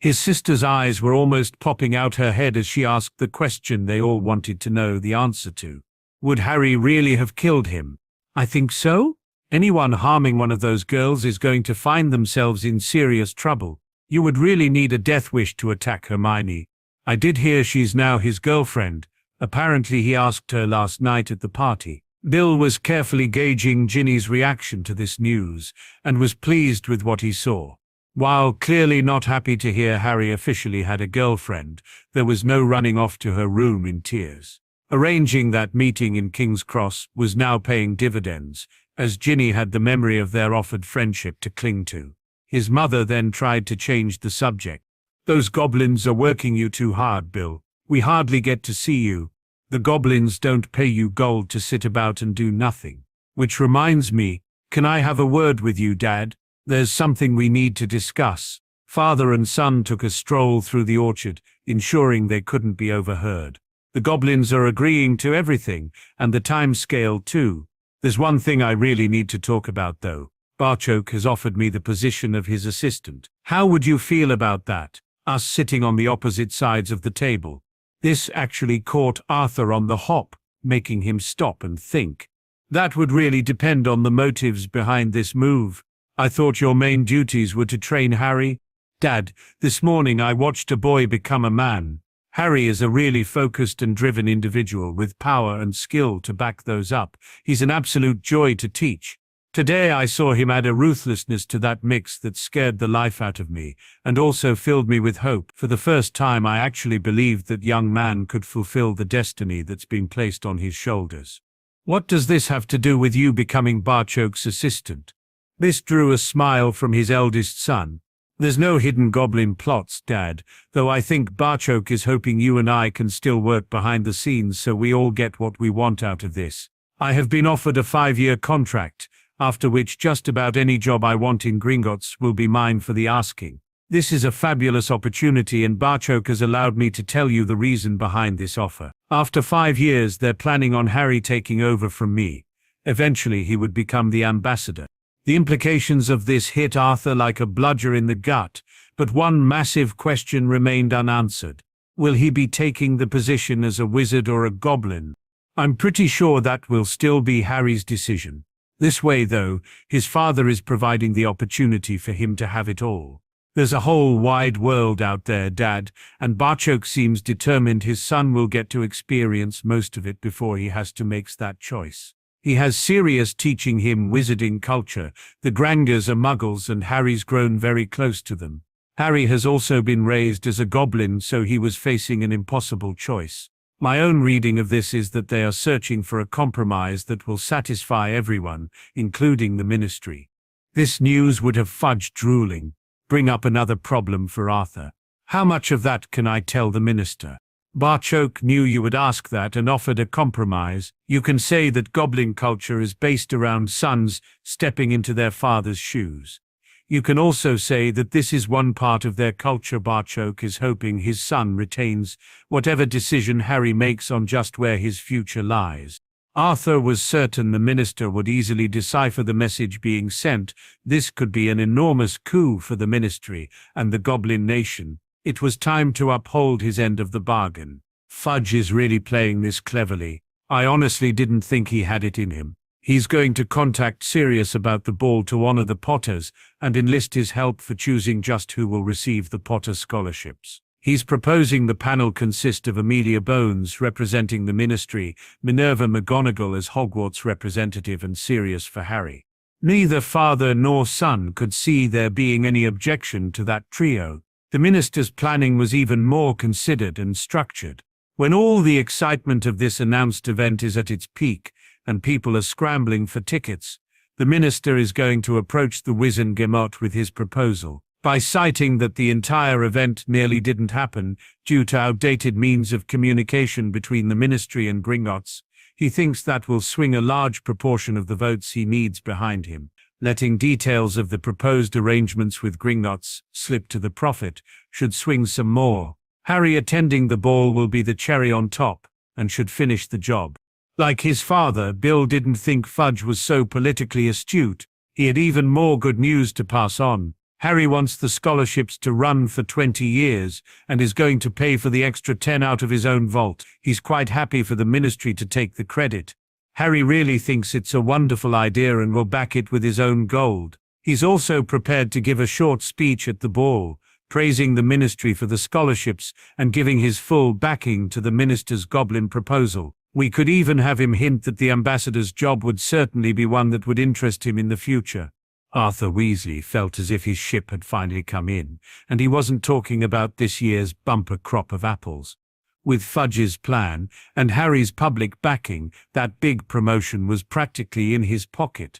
His sister's eyes were almost popping out her head as she asked the question they all wanted to know the answer to. Would Harry really have killed him? I think so. Anyone harming one of those girls is going to find themselves in serious trouble. You would really need a death wish to attack Hermione. I did hear she's now his girlfriend. Apparently he asked her last night at the party. Bill was carefully gauging Ginny's reaction to this news, and was pleased with what he saw. While clearly not happy to hear Harry officially had a girlfriend, there was no running off to her room in tears. Arranging that meeting in King's Cross was now paying dividends, as Ginny had the memory of their offered friendship to cling to. His mother then tried to change the subject. Those goblins are working you too hard, Bill. We hardly get to see you. The goblins don't pay you gold to sit about and do nothing. Which reminds me, can I have a word with you, Dad? There's something we need to discuss. Father and son took a stroll through the orchard, ensuring they couldn't be overheard. The goblins are agreeing to everything, and the time scale too. There's one thing I really need to talk about though. Barchoke has offered me the position of his assistant. How would you feel about that? Us sitting on the opposite sides of the table. This actually caught Arthur on the hop, making him stop and think. That would really depend on the motives behind this move. I thought your main duties were to train Harry. Dad, this morning I watched a boy become a man. Harry is a really focused and driven individual with power and skill to back those up. He's an absolute joy to teach. Today I saw him add a ruthlessness to that mix that scared the life out of me, and also filled me with hope. For the first time I actually believed that young man could fulfill the destiny that's been placed on his shoulders. What does this have to do with you becoming Barchoke's assistant? This drew a smile from his eldest son. There's no hidden goblin plots, Dad, though I think Barchoke is hoping you and I can still work behind the scenes so we all get what we want out of this. I have been offered a 5-year contract, after which just about any job I want in Gringotts will be mine for the asking. This is a fabulous opportunity, and Barchoke has allowed me to tell you the reason behind this offer. After 5 years, they're planning on Harry taking over from me. Eventually he would become the ambassador. The implications of this hit Arthur like a bludger in the gut, but one massive question remained unanswered. Will he be taking the position as a wizard or a goblin? I'm pretty sure that will still be Harry's decision. This way, though, his father is providing the opportunity for him to have it all. There's a whole wide world out there, Dad, and Barchoke seems determined his son will get to experience most of it before he has to make that choice. He has Sirius teaching him wizarding culture. The Grangers are muggles and Harry's grown very close to them. Harry has also been raised as a goblin, so he was facing an impossible choice. My own reading of this is that they are searching for a compromise that will satisfy everyone, including the ministry. This news would have Fudge drooling, bring up another problem for Arthur. How much of that can I tell the minister? Barchoke knew you would ask that and offered a compromise. You can say that goblin culture is based around sons stepping into their father's shoes. You can also say that this is one part of their culture. Barchoke is hoping his son retains whatever decision Harry makes on just where his future lies. Arthur was certain the minister would easily decipher the message being sent. This could be an enormous coup for the ministry and the goblin nation. It was time to uphold his end of the bargain. Fudge is really playing this cleverly. I honestly didn't think he had it in him. He's going to contact Sirius about the ball to honor the Potters and enlist his help for choosing just who will receive the Potter scholarships. He's proposing the panel consist of Amelia Bones representing the ministry, Minerva McGonagall as Hogwarts representative, and Sirius for Harry. Neither father nor son could see there being any objection to that trio. The minister's planning was even more considered and structured. When all the excitement of this announced event is at its peak, and people are scrambling for tickets, the minister is going to approach the Wizengamot with his proposal. By citing that the entire event nearly didn't happen due to outdated means of communication between the ministry and Gringotts, he thinks that will swing a large proportion of the votes he needs behind him. Letting details of the proposed arrangements with Gringotts slip to the prophet should swing some more. Harry attending the ball will be the cherry on top, and should finish the job. Like his father, Bill didn't think Fudge was so politically astute. He had even more good news to pass on. Harry wants the scholarships to run for 20 years, and is going to pay for the extra 10 out of his own vault. He's quite happy for the ministry to take the credit. Harry really thinks it's a wonderful idea and will back it with his own gold. He's also prepared to give a short speech at the ball, praising the ministry for the scholarships and giving his full backing to the minister's goblin proposal. We could even have him hint that the ambassador's job would certainly be one that would interest him in the future. Arthur Weasley felt as if his ship had finally come in, and he wasn't talking about this year's bumper crop of apples. With Fudge's plan and Harry's public backing, that big promotion was practically in his pocket.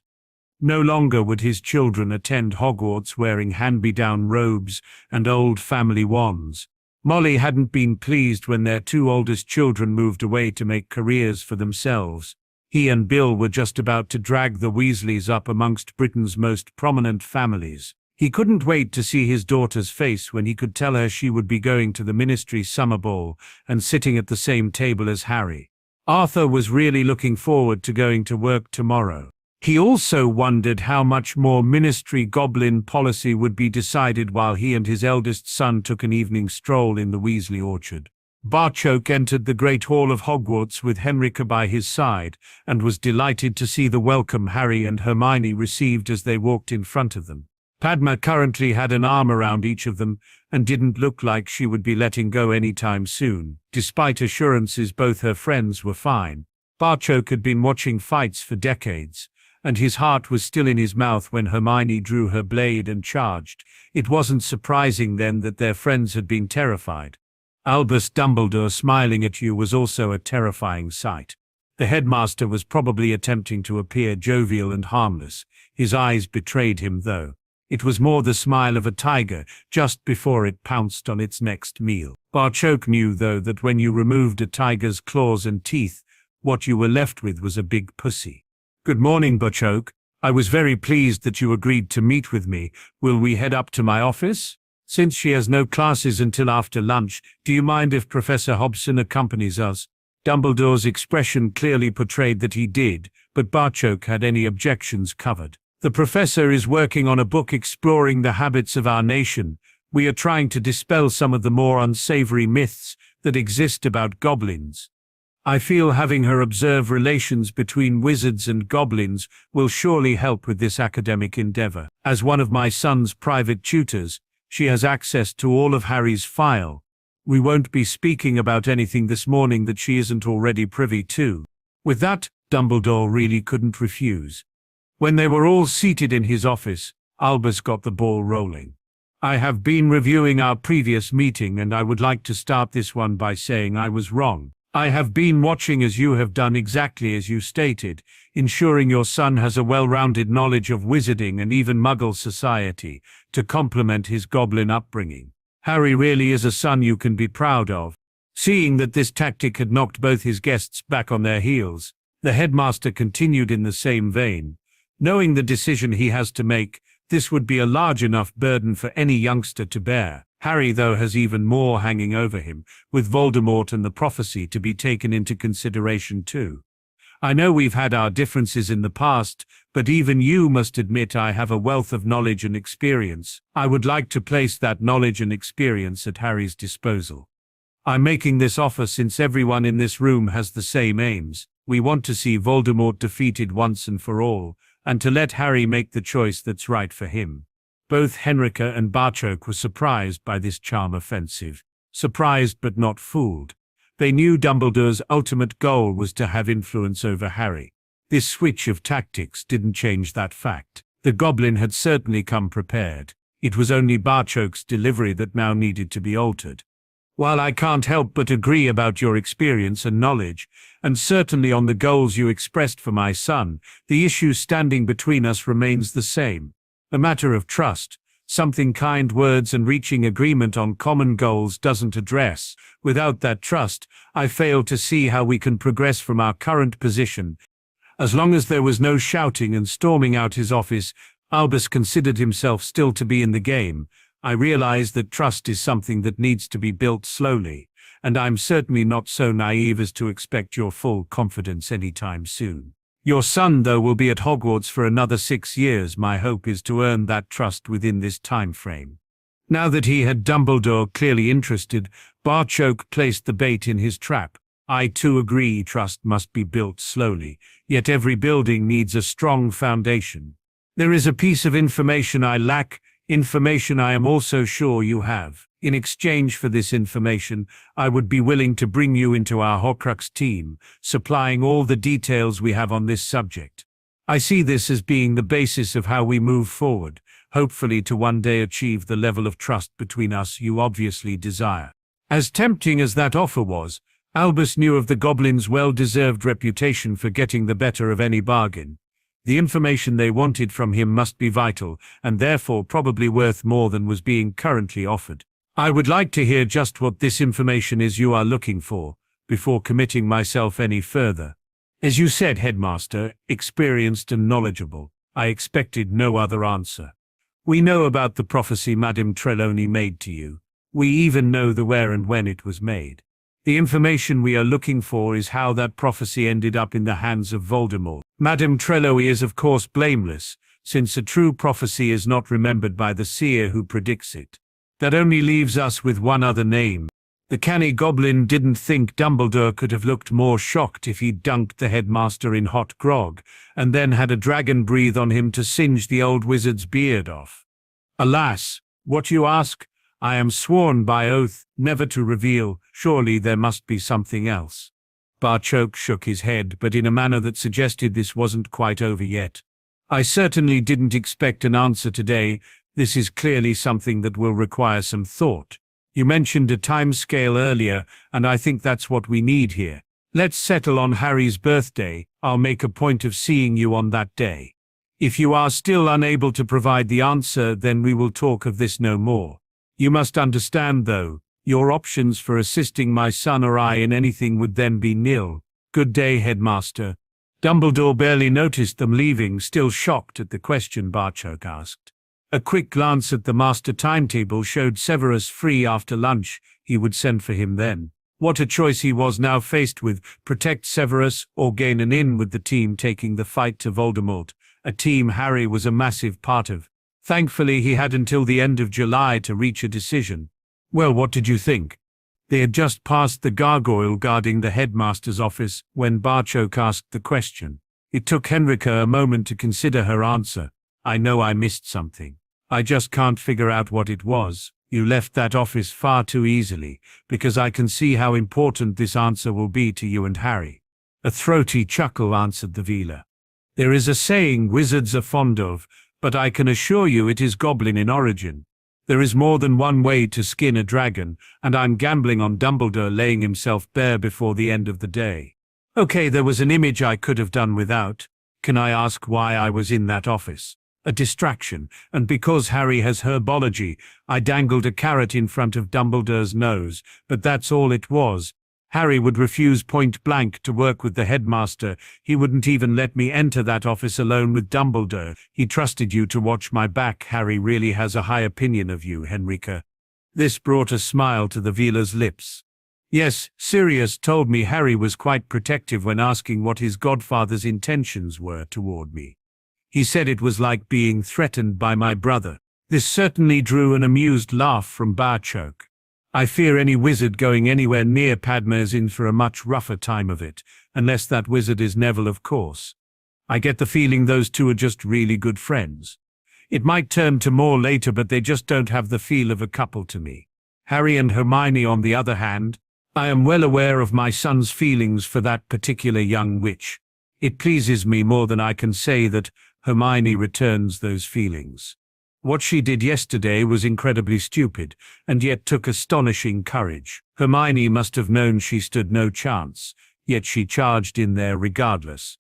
No longer would his children attend Hogwarts wearing hand-me-down robes and old family wands. Molly hadn't been pleased when their 2 oldest children moved away to make careers for themselves. He and Bill were just about to drag the Weasleys up amongst Britain's most prominent families. He couldn't wait to see his daughter's face when he could tell her she would be going to the ministry's summer ball and sitting at the same table as Harry. Arthur was really looking forward to going to work tomorrow. He also wondered how much more Ministry Goblin policy would be decided while he and his eldest son took an evening stroll in the Weasley orchard. Barchoke entered the Great Hall of Hogwarts with Henrika by his side, and was delighted to see the welcome Harry and Hermione received as they walked in front of them. Padma currently had an arm around each of them, and didn't look like she would be letting go anytime soon, despite assurances both her friends were fine. Barchoke had been watching fights for decades, and his heart was still in his mouth when Hermione drew her blade and charged. It wasn't surprising then that their friends had been terrified. Albus Dumbledore smiling at you was also a terrifying sight. The headmaster was probably attempting to appear jovial and harmless. His eyes betrayed him though. It was more the smile of a tiger just before it pounced on its next meal. Barchoke knew though that when you removed a tiger's claws and teeth, what you were left with was a big pussy. Good morning, Barchoke. I was very pleased that you agreed to meet with me. Will we head up to my office? Since she has no classes until after lunch, do you mind if Professor Hobson accompanies us? Dumbledore's expression clearly portrayed that he did, but Barchoke had any objections covered. The professor is working on a book exploring the habits of our nation. We are trying to dispel some of the more unsavory myths that exist about goblins. I feel having her observe relations between wizards and goblins will surely help with this academic endeavor. As one of my son's private tutors, she has access to all of Harry's file. We won't be speaking about anything this morning that she isn't already privy to. With that, Dumbledore really couldn't refuse. When they were all seated in his office, Albus got the ball rolling. I have been reviewing our previous meeting and I would like to start this one by saying I was wrong. I have been watching as you have done exactly as you stated, ensuring your son has a well-rounded knowledge of wizarding and even Muggle society to complement his goblin upbringing. Harry really is a son you can be proud of. Seeing that this tactic had knocked both his guests back on their heels, the headmaster continued in the same vein. Knowing the decision he has to make, this would be a large enough burden for any youngster to bear. Harry, though, has even more hanging over him, with Voldemort and the prophecy to be taken into consideration too. I know we've had our differences in the past, but even you must admit I have a wealth of knowledge and experience. I would like to place that knowledge and experience at Harry's disposal. I'm making this offer since everyone in this room has the same aims. We want to see Voldemort defeated once and for all, and to let Harry make the choice that's right for him. Both Henrika and Barchoke were surprised by this charm offensive. Surprised but not fooled. They knew Dumbledore's ultimate goal was to have influence over Harry. This switch of tactics didn't change that fact. The goblin had certainly come prepared. It was only Barchoke's delivery that now needed to be altered. While I can't help but agree about your experience and knowledge, and certainly on the goals you expressed for my son, the issue standing between us remains the same. A matter of trust, something kind words and reaching agreement on common goals doesn't address. Without that trust, I fail to see how we can progress from our current position. As long as there was no shouting and storming out his office, Albus considered himself still to be in the game. I realize that trust is something that needs to be built slowly, and I'm certainly not so naive as to expect your full confidence anytime soon. Your son, though, will be at Hogwarts for another 6 years. My hope is to earn that trust within this time frame. Now that he had Dumbledore clearly interested, Barchoke placed the bait in his trap. I too agree trust must be built slowly, yet every building needs a strong foundation. There is a piece of information I lack, information I am also sure you have. In exchange for this information, I would be willing to bring you into our Horcrux team, supplying all the details we have on this subject. I see this as being the basis of how we move forward, hopefully to one day achieve the level of trust between us you obviously desire. As tempting as that offer was, Albus knew of the goblins' well-deserved reputation for getting the better of any bargain. The information they wanted from him must be vital, and therefore probably worth more than was being currently offered. I would like to hear just what this information is you are looking for, before committing myself any further. As you said, Headmaster, experienced and knowledgeable, I expected no other answer. We know about the prophecy Madame Trelawney made to you. We even know the where and when it was made. The information we are looking for is how that prophecy ended up in the hands of Voldemort. Madame Trelawney is of course blameless, since a true prophecy is not remembered by the seer who predicts it. That only leaves us with one other name. The canny goblin didn't think Dumbledore could have looked more shocked if he'd dunked the headmaster in hot grog, and then had a dragon breathe on him to singe the old wizard's beard off. Alas, what you ask? I am sworn by oath never to reveal. Surely there must be something else. Barchoke shook his head, but in a manner that suggested this wasn't quite over yet. I certainly didn't expect an answer today. This is clearly something that will require some thought. You mentioned a time scale earlier, and I think that's what we need here. Let's settle on Harry's birthday. I'll make a point of seeing you on that day. If you are still unable to provide the answer, then we will talk of this no more. You must understand, though, your options for assisting my son or I in anything would then be nil. Good day, headmaster. Dumbledore barely noticed them leaving, still shocked at the question Barchoke asked. A quick glance at the master timetable showed Severus free after lunch. He would send for him then. What a choice he was now faced with: protect Severus or gain an in with the team taking the fight to Voldemort, a team Harry was a massive part of. Thankfully, he had until the end of July to reach a decision. Well, what did you think? They had just passed the gargoyle guarding the headmaster's office when Barchoke asked the question. It took Henrika a moment to consider her answer. I know I missed something. I just can't figure out what it was. You left that office far too easily, because I can see how important this answer will be to you and Harry. A throaty chuckle answered the Veela. There is a saying wizards are fond of, but I can assure you it is goblin in origin. There is more than one way to skin a dragon, and I'm gambling on Dumbledore laying himself bare before the end of the day. Okay, there was an image I could have done without. Can I ask why I was in that office? A distraction, and because Harry has herbology, I dangled a carrot in front of Dumbledore's nose, but that's all it was. Harry would refuse point blank to work with the headmaster. He wouldn't even let me enter that office alone with Dumbledore. He trusted you to watch my back. Harry really has a high opinion of you, Henrika. This brought a smile to the Veela's lips. Yes, Sirius told me Harry was quite protective when asking what his godfather's intentions were toward me. He said it was like being threatened by my brother. This certainly drew an amused laugh from Barchoke. I fear any wizard going anywhere near Padma is in for a much rougher time of it, unless that wizard is Neville, of course. I get the feeling those two are just really good friends. It might turn to more later, but they just don't have the feel of a couple to me. Harry and Hermione, on the other hand, I am well aware of my son's feelings for that particular young witch. It pleases me more than I can say that Hermione returns those feelings. What she did yesterday was incredibly stupid, and yet took astonishing courage. Hermione must have known she stood no chance, yet she charged in there regardless.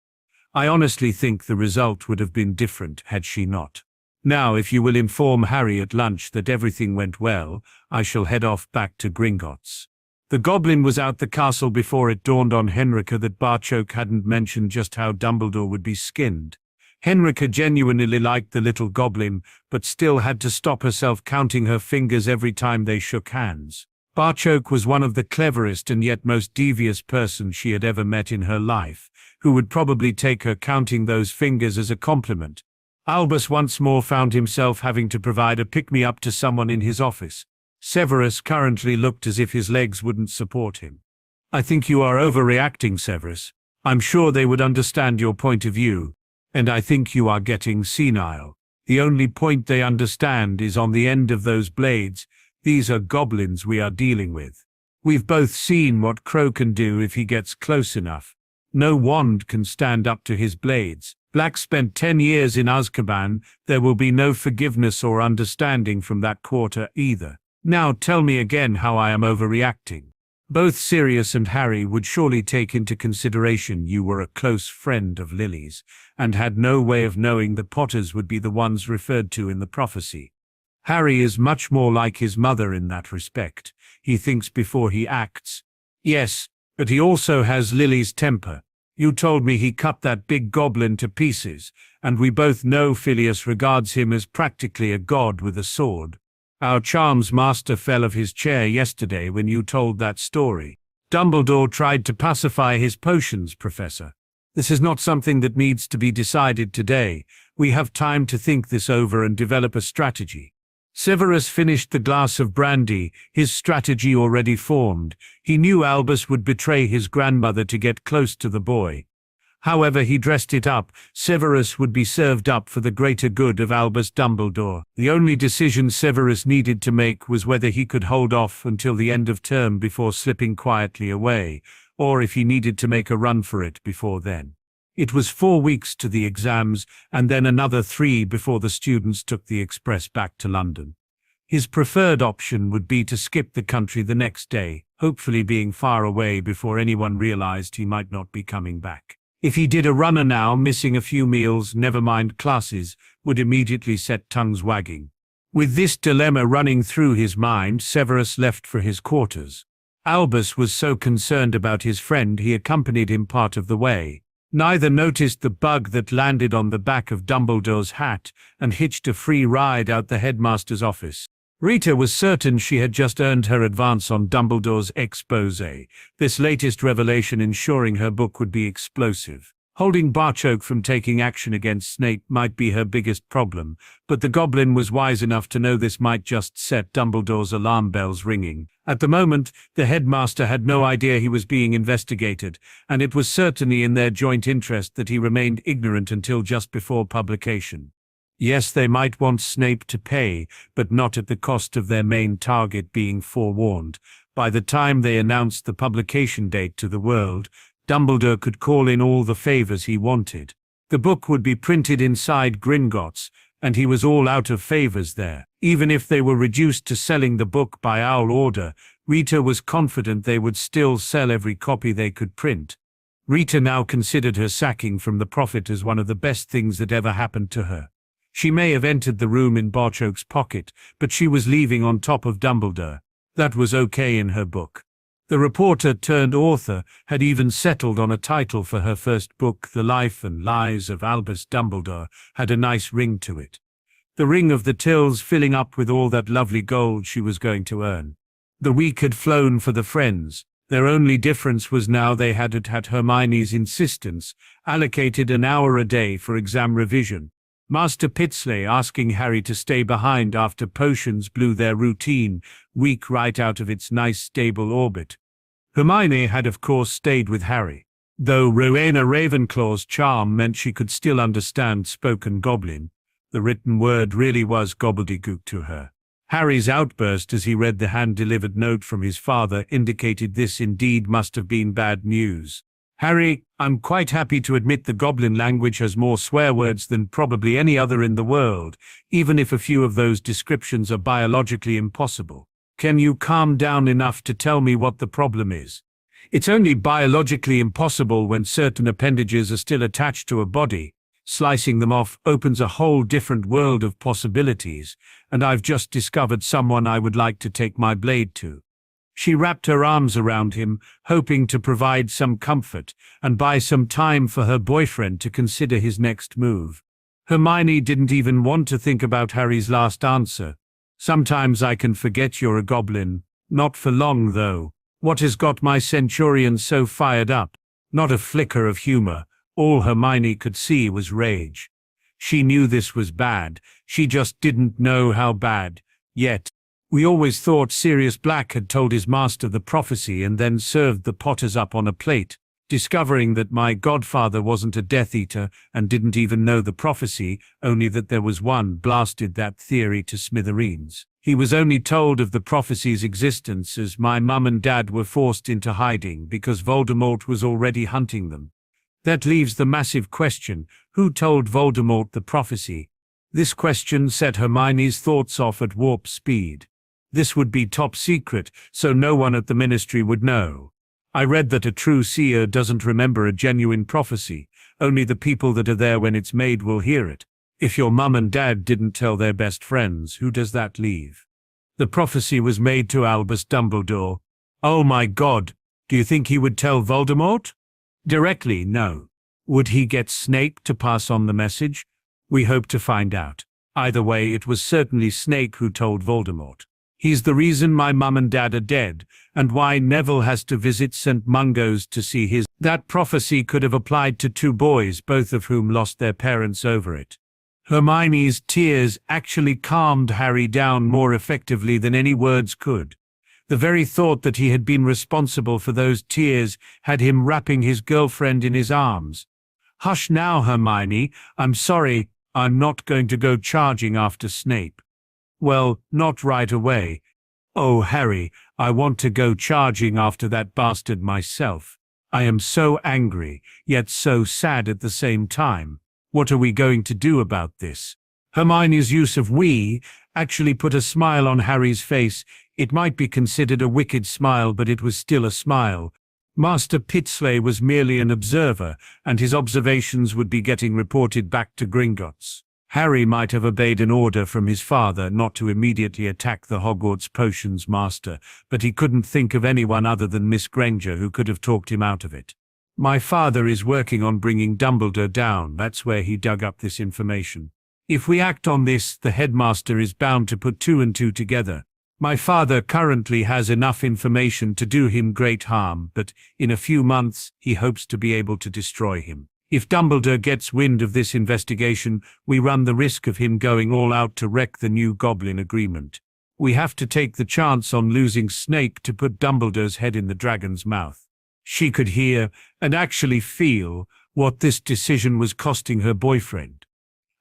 I honestly think the result would have been different had she not. Now, if you will inform Harry at lunch that everything went well, I shall head off back to Gringotts. The goblin was out the castle before it dawned on Henrika that Barchoke hadn't mentioned just how Dumbledore would be skinned. Henrika genuinely liked the little goblin, but still had to stop herself counting her fingers every time they shook hands. Barchoke was one of the cleverest and yet most devious persons she had ever met in her life, who would probably take her counting those fingers as a compliment. Albus once more found himself having to provide a pick-me-up to someone in his office. Severus currently looked as if his legs wouldn't support him. I think you are overreacting, Severus. I'm sure they would understand your point of view. And I think you are getting senile. The only point they understand is on the end of those blades. These are goblins we are dealing with. We've both seen what Crow can do if he gets close enough. No wand can stand up to his blades. Black spent 10 years in Azkaban. There will be no forgiveness or understanding from that quarter either. Now tell me again how I am overreacting. Both Sirius and Harry would surely take into consideration you were a close friend of Lily's, and had no way of knowing the Potters would be the ones referred to in the prophecy. Harry is much more like his mother in that respect. He thinks before he acts. Yes, but he also has Lily's temper. You told me he cut that big goblin to pieces, and we both know Phileas regards him as practically a god with a sword. Our charms master fell off his chair yesterday when you told that story. Dumbledore tried to pacify his potions, Professor. This is not something that needs to be decided today. We have time to think this over and develop a strategy. Severus finished the glass of brandy, his strategy already formed. He knew Albus would betray his grandmother to get close to the boy. However he dressed it up, Severus would be served up for the greater good of Albus Dumbledore. The only decision Severus needed to make was whether he could hold off until the end of term before slipping quietly away, or if he needed to make a run for it before then. It was 4 weeks to the exams, and then another 3 before the students took the express back to London. His preferred option would be to skip the country the next day, hopefully being far away before anyone realized he might not be coming back. If he did a runner now, missing a few meals, never mind classes, would immediately set tongues wagging. With this dilemma running through his mind, Severus left for his quarters. Albus was so concerned about his friend he accompanied him part of the way. Neither noticed the bug that landed on the back of Dumbledore's hat and hitched a free ride out the headmaster's office. Rita was certain she had just earned her advance on Dumbledore's exposé, this latest revelation ensuring her book would be explosive. Holding Barchoke from taking action against Snape might be her biggest problem, but the goblin was wise enough to know this might just set Dumbledore's alarm bells ringing. At the moment, the headmaster had no idea he was being investigated, and it was certainly in their joint interest that he remained ignorant until just before publication. Yes, they might want Snape to pay, but not at the cost of their main target being forewarned. By the time they announced the publication date to the world, Dumbledore could call in all the favors he wanted. The book would be printed inside Gringotts, and he was all out of favors there. Even if they were reduced to selling the book by our order, Rita was confident they would still sell every copy they could print. Rita now considered her sacking from the Prophet as one of the best things that ever happened to her. She may have entered the room in Barchoke's pocket, but she was leaving on top of Dumbledore. That was okay in her book. The reporter turned author had even settled on a title for her first book. The Life and Lies of Albus Dumbledore had a nice ring to it. The ring of the tills filling up with all that lovely gold she was going to earn. The week had flown for the friends. Their only difference was now they had Hermione's insistence, allocated an hour a day for exam revision. Master Pitsley asking Harry to stay behind after potions blew their routine week right out of its nice stable orbit. Hermione had of course stayed with Harry, though Rowena Ravenclaw's charm meant she could still understand spoken goblin. The written word really was gobbledygook to her. Harry's outburst as he read the hand-delivered note from his father indicated this indeed must have been bad news. Harry, I'm quite happy to admit the goblin language has more swear words than probably any other in the world, even if a few of those descriptions are biologically impossible. Can you calm down enough to tell me what the problem is? It's only biologically impossible when certain appendages are still attached to a body. Slicing them off opens a whole different world of possibilities, and I've just discovered someone I would like to take my blade to. She wrapped her arms around him, hoping to provide some comfort and buy some time for her boyfriend to consider his next move. Hermione didn't even want to think about Harry's last answer. Sometimes I can forget you're a goblin. Not for long, though. What has got my centurion so fired up? Not a flicker of humor. All Hermione could see was rage. She knew this was bad. She just didn't know how bad yet. We always thought Sirius Black had told his master the prophecy and then served the Potters up on a plate. Discovering that my godfather wasn't a Death Eater and didn't even know the prophecy, only that there was one, blasted that theory to smithereens. He was only told of the prophecy's existence as my mum and dad were forced into hiding because Voldemort was already hunting them. That leaves the massive question, who told Voldemort the prophecy? This question set Hermione's thoughts off at warp speed. This would be top secret, so no one at the ministry would know. I read that a true seer doesn't remember a genuine prophecy. Only the people that are there when it's made will hear it. If your mum and dad didn't tell their best friends, who does that leave? The prophecy was made to Albus Dumbledore. Oh my God, do you think he would tell Voldemort? Directly, no. Would he get Snape to pass on the message? We hope to find out. Either way, it was certainly Snape who told Voldemort. He's the reason my mum and dad are dead, and why Neville has to visit St. Mungo's to see his. That prophecy could have applied to two boys, both of whom lost their parents over it. Hermione's tears actually calmed Harry down more effectively than any words could. The very thought that he had been responsible for those tears had him wrapping his girlfriend in his arms. "Hush now, Hermione. I'm sorry, I'm not going to go charging after Snape." "Well, not right away." "Oh, Harry, I want to go charging after that bastard myself. I am so angry, yet so sad at the same time. What are we going to do about this?" Hermione's use of "we" actually put a smile on Harry's face. It might be considered a wicked smile, but it was still a smile. Master Pitsley was merely an observer, and his observations would be getting reported back to Gringotts. Harry might have obeyed an order from his father not to immediately attack the Hogwarts potions master, but he couldn't think of anyone other than Miss Granger who could have talked him out of it. "My father is working on bringing Dumbledore down. That's where he dug up this information. If we act on this, the headmaster is bound to put two and two together. My father currently has enough information to do him great harm, but in a few months he hopes to be able to destroy him. If Dumbledore gets wind of this investigation, we run the risk of him going all out to wreck the new Goblin agreement. We have to take the chance on losing Snape to put Dumbledore's head in the dragon's mouth." She could hear, and actually feel, what this decision was costing her boyfriend.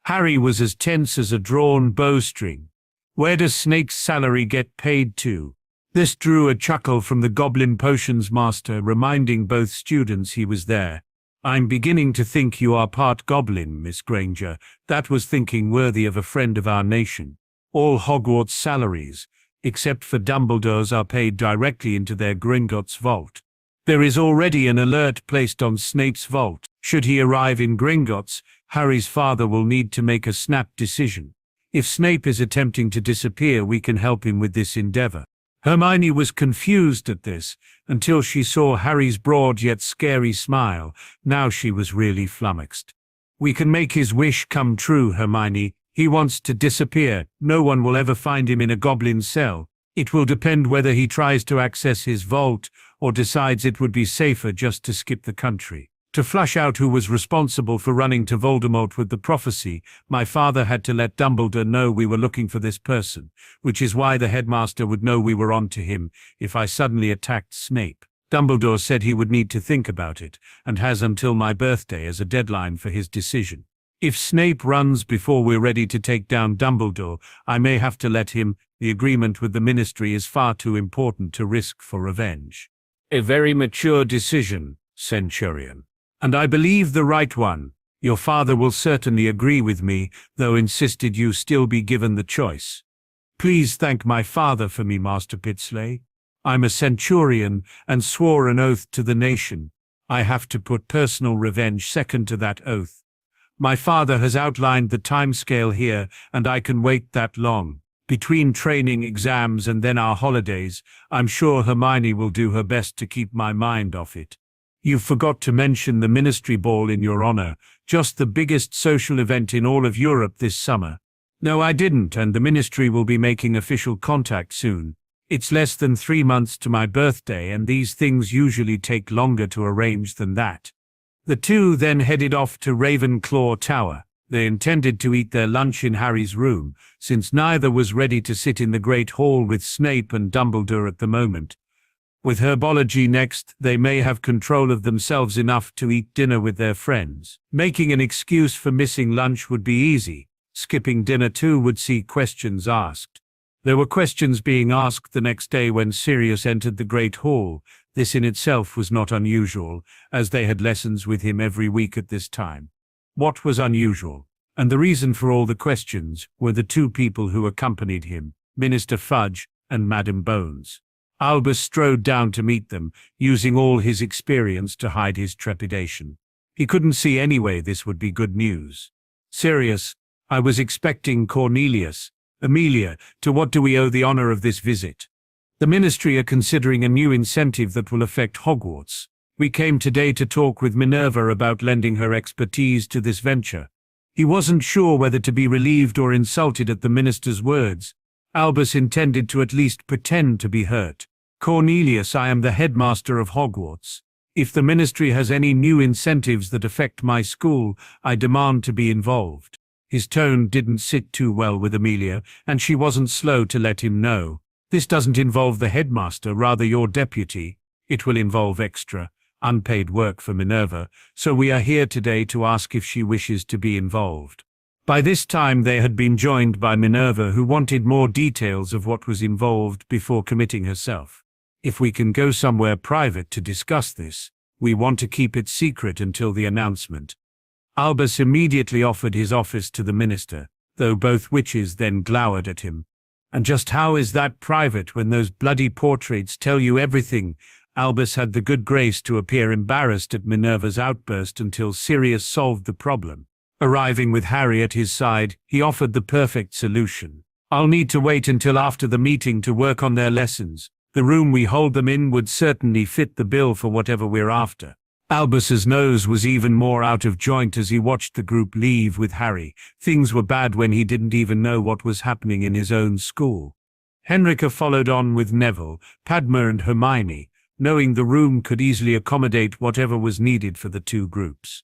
Harry was as tense as a drawn bowstring. Where does Snape's salary get paid to? This drew a chuckle from the Goblin Potions Master, reminding both students he was there. "I'm beginning to think you are part goblin, Miss Granger." That was thinking worthy of a friend of our nation. "All Hogwarts salaries, except for Dumbledore's, are paid directly into their Gringotts vault. There is already an alert placed on Snape's vault. Should he arrive in Gringotts, Harry's father will need to make a snap decision. If Snape is attempting to disappear, we can help him with this endeavor." Hermione was confused at this, until she saw Harry's broad yet scary smile. Now she was really flummoxed. "We can make his wish come true, Hermione. He wants to disappear. No one will ever find him in a goblin cell. It will depend whether he tries to access his vault, or decides it would be safer just to skip the country. To flush out who was responsible for running to Voldemort with the prophecy, my father had to let Dumbledore know we were looking for this person, which is why the headmaster would know we were on to him if I suddenly attacked Snape. Dumbledore said he would need to think about it, and has until my birthday as a deadline for his decision. If Snape runs before we're ready to take down Dumbledore, I may have to let him. The agreement with the Ministry is far too important to risk for revenge." "A very mature decision, Centurion. And I believe the right one. Your father will certainly agree with me, though insisted you still be given the choice. Please thank my father for me, Master Pitsley. I'm a centurion and swore an oath to the nation. I have to put personal revenge second to that oath. My father has outlined the timescale here, and I can wait that long. Between training, exams, and then our holidays, I'm sure Hermione will do her best to keep my mind off it. You forgot to mention the Ministry Ball in your honor, just the biggest social event in all of Europe this summer." "No, I didn't, and the Ministry will be making official contact soon. It's less than 3 months to my birthday, and these things usually take longer to arrange than that." The two then headed off to Ravenclaw Tower. They intended to eat their lunch in Harry's room, since neither was ready to sit in the Great Hall with Snape and Dumbledore at the moment. With herbology next, they may have control of themselves enough to eat dinner with their friends. Making an excuse for missing lunch would be easy. Skipping dinner too would see questions asked. There were questions being asked the next day when Sirius entered the Great Hall. This in itself was not unusual, as they had lessons with him every week at this time. What was unusual, and the reason for all the questions, were the two people who accompanied him, Minister Fudge and Madam Bones. Albus strode down to meet them, using all his experience to hide his trepidation. He couldn't see any way this would be good news. "Sirius, I was expecting Cornelius. Amelia, to what do we owe the honor of this visit?" "The Ministry are considering a new incentive that will affect Hogwarts. We came today to talk with Minerva about lending her expertise to this venture." He wasn't sure whether to be relieved or insulted at the minister's words. Albus intended to at least pretend to be hurt. Cornelius, I am the headmaster of Hogwarts. If the ministry has any new incentives that affect my school, I demand to be involved. His tone didn't sit too well with Amelia, and she wasn't slow to let him know. This doesn't involve the headmaster, rather your deputy. It will involve extra, unpaid work for Minerva, so we are here today to ask if she wishes to be involved. By this time they had been joined by Minerva, who wanted more details of what was involved before committing herself. If we can go somewhere private to discuss this, we want to keep it secret until the announcement. Albus immediately offered his office to the minister, though both witches then glowered at him. And just how is that private when those bloody portraits tell you everything? Albus had the good grace to appear embarrassed at Minerva's outburst until Sirius solved the problem. Arriving with Harry at his side, he offered the perfect solution. I'll need to wait until after the meeting to work on their lessons. The room we hold them in would certainly fit the bill for whatever we're after. Albus's nose was even more out of joint as he watched the group leave with Harry. Things were bad when he didn't even know what was happening in his own school. Henrika followed on with Neville, Padma and Hermione, knowing the room could easily accommodate whatever was needed for the two groups.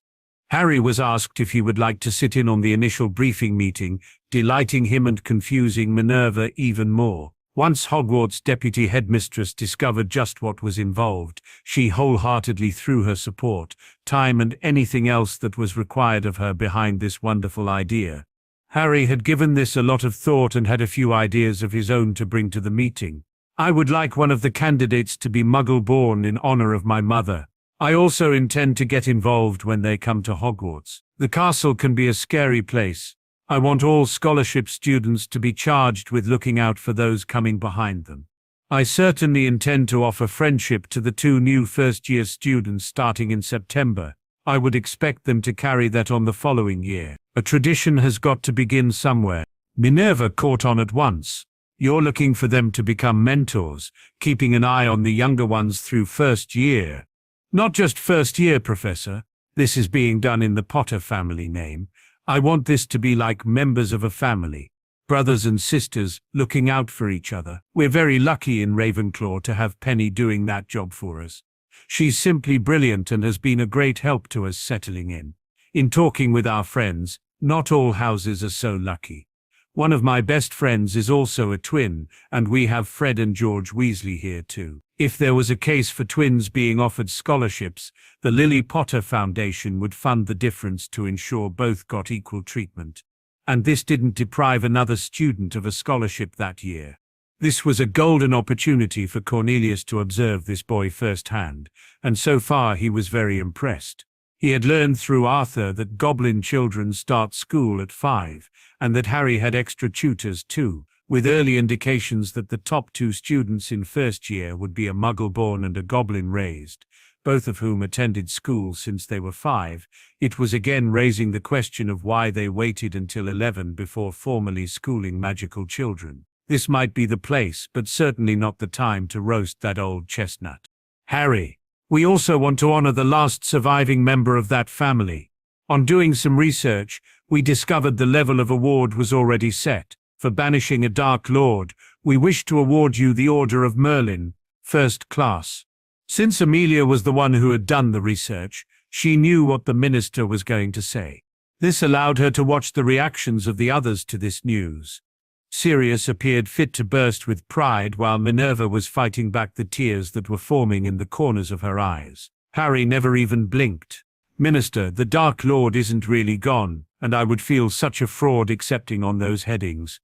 Harry was asked if he would like to sit in on the initial briefing meeting, delighting him and confusing Minerva even more. Once Hogwarts' deputy headmistress discovered just what was involved, she wholeheartedly threw her support, time and anything else that was required of her behind this wonderful idea. Harry had given this a lot of thought and had a few ideas of his own to bring to the meeting. I would like one of the candidates to be Muggle-born in honor of my mother. I also intend to get involved when they come to Hogwarts. The castle can be a scary place. I want all scholarship students to be charged with looking out for those coming behind them. I certainly intend to offer friendship to the two new first-year students starting in September. I would expect them to carry that on the following year. A tradition has got to begin somewhere. Minerva caught on at once. You're looking for them to become mentors, keeping an eye on the younger ones through first year. Not just first year, Professor. This is being done in the Potter family name. I want this to be like members of a family, brothers and sisters looking out for each other. We're very lucky in Ravenclaw to have Penny doing that job for us. She's simply brilliant and has been a great help to us settling in. In talking with our friends, not all houses are so lucky. One of my best friends is also a twin, and we have Fred and George Weasley here too. If there was a case for twins being offered scholarships, the Lily Potter Foundation would fund the difference to ensure both got equal treatment. And this didn't deprive another student of a scholarship that year. This was a golden opportunity for Cornelius to observe this boy firsthand, and so far he was very impressed. He had learned through Arthur that goblin children start school at 5, and that Harry had extra tutors too, with early indications that the top two students in first year would be a Muggle-born and a goblin-raised, both of whom attended school since they were 5. It was again raising the question of why they waited until 11 before formally schooling magical children. This might be the place, but certainly not the time to roast that old chestnut. Harry, we also want to honor the last surviving member of that family. On doing some research, we discovered the level of award was already set. For banishing a Dark Lord, we wish to award you the Order of Merlin, first class. Since Amelia was the one who had done the research, she knew what the minister was going to say. This allowed her to watch the reactions of the others to this news. Sirius appeared fit to burst with pride while Minerva was fighting back the tears that were forming in the corners of her eyes. Harry never even blinked. Minister, the Dark Lord isn't really gone, and I would feel such a fraud accepting on those headings.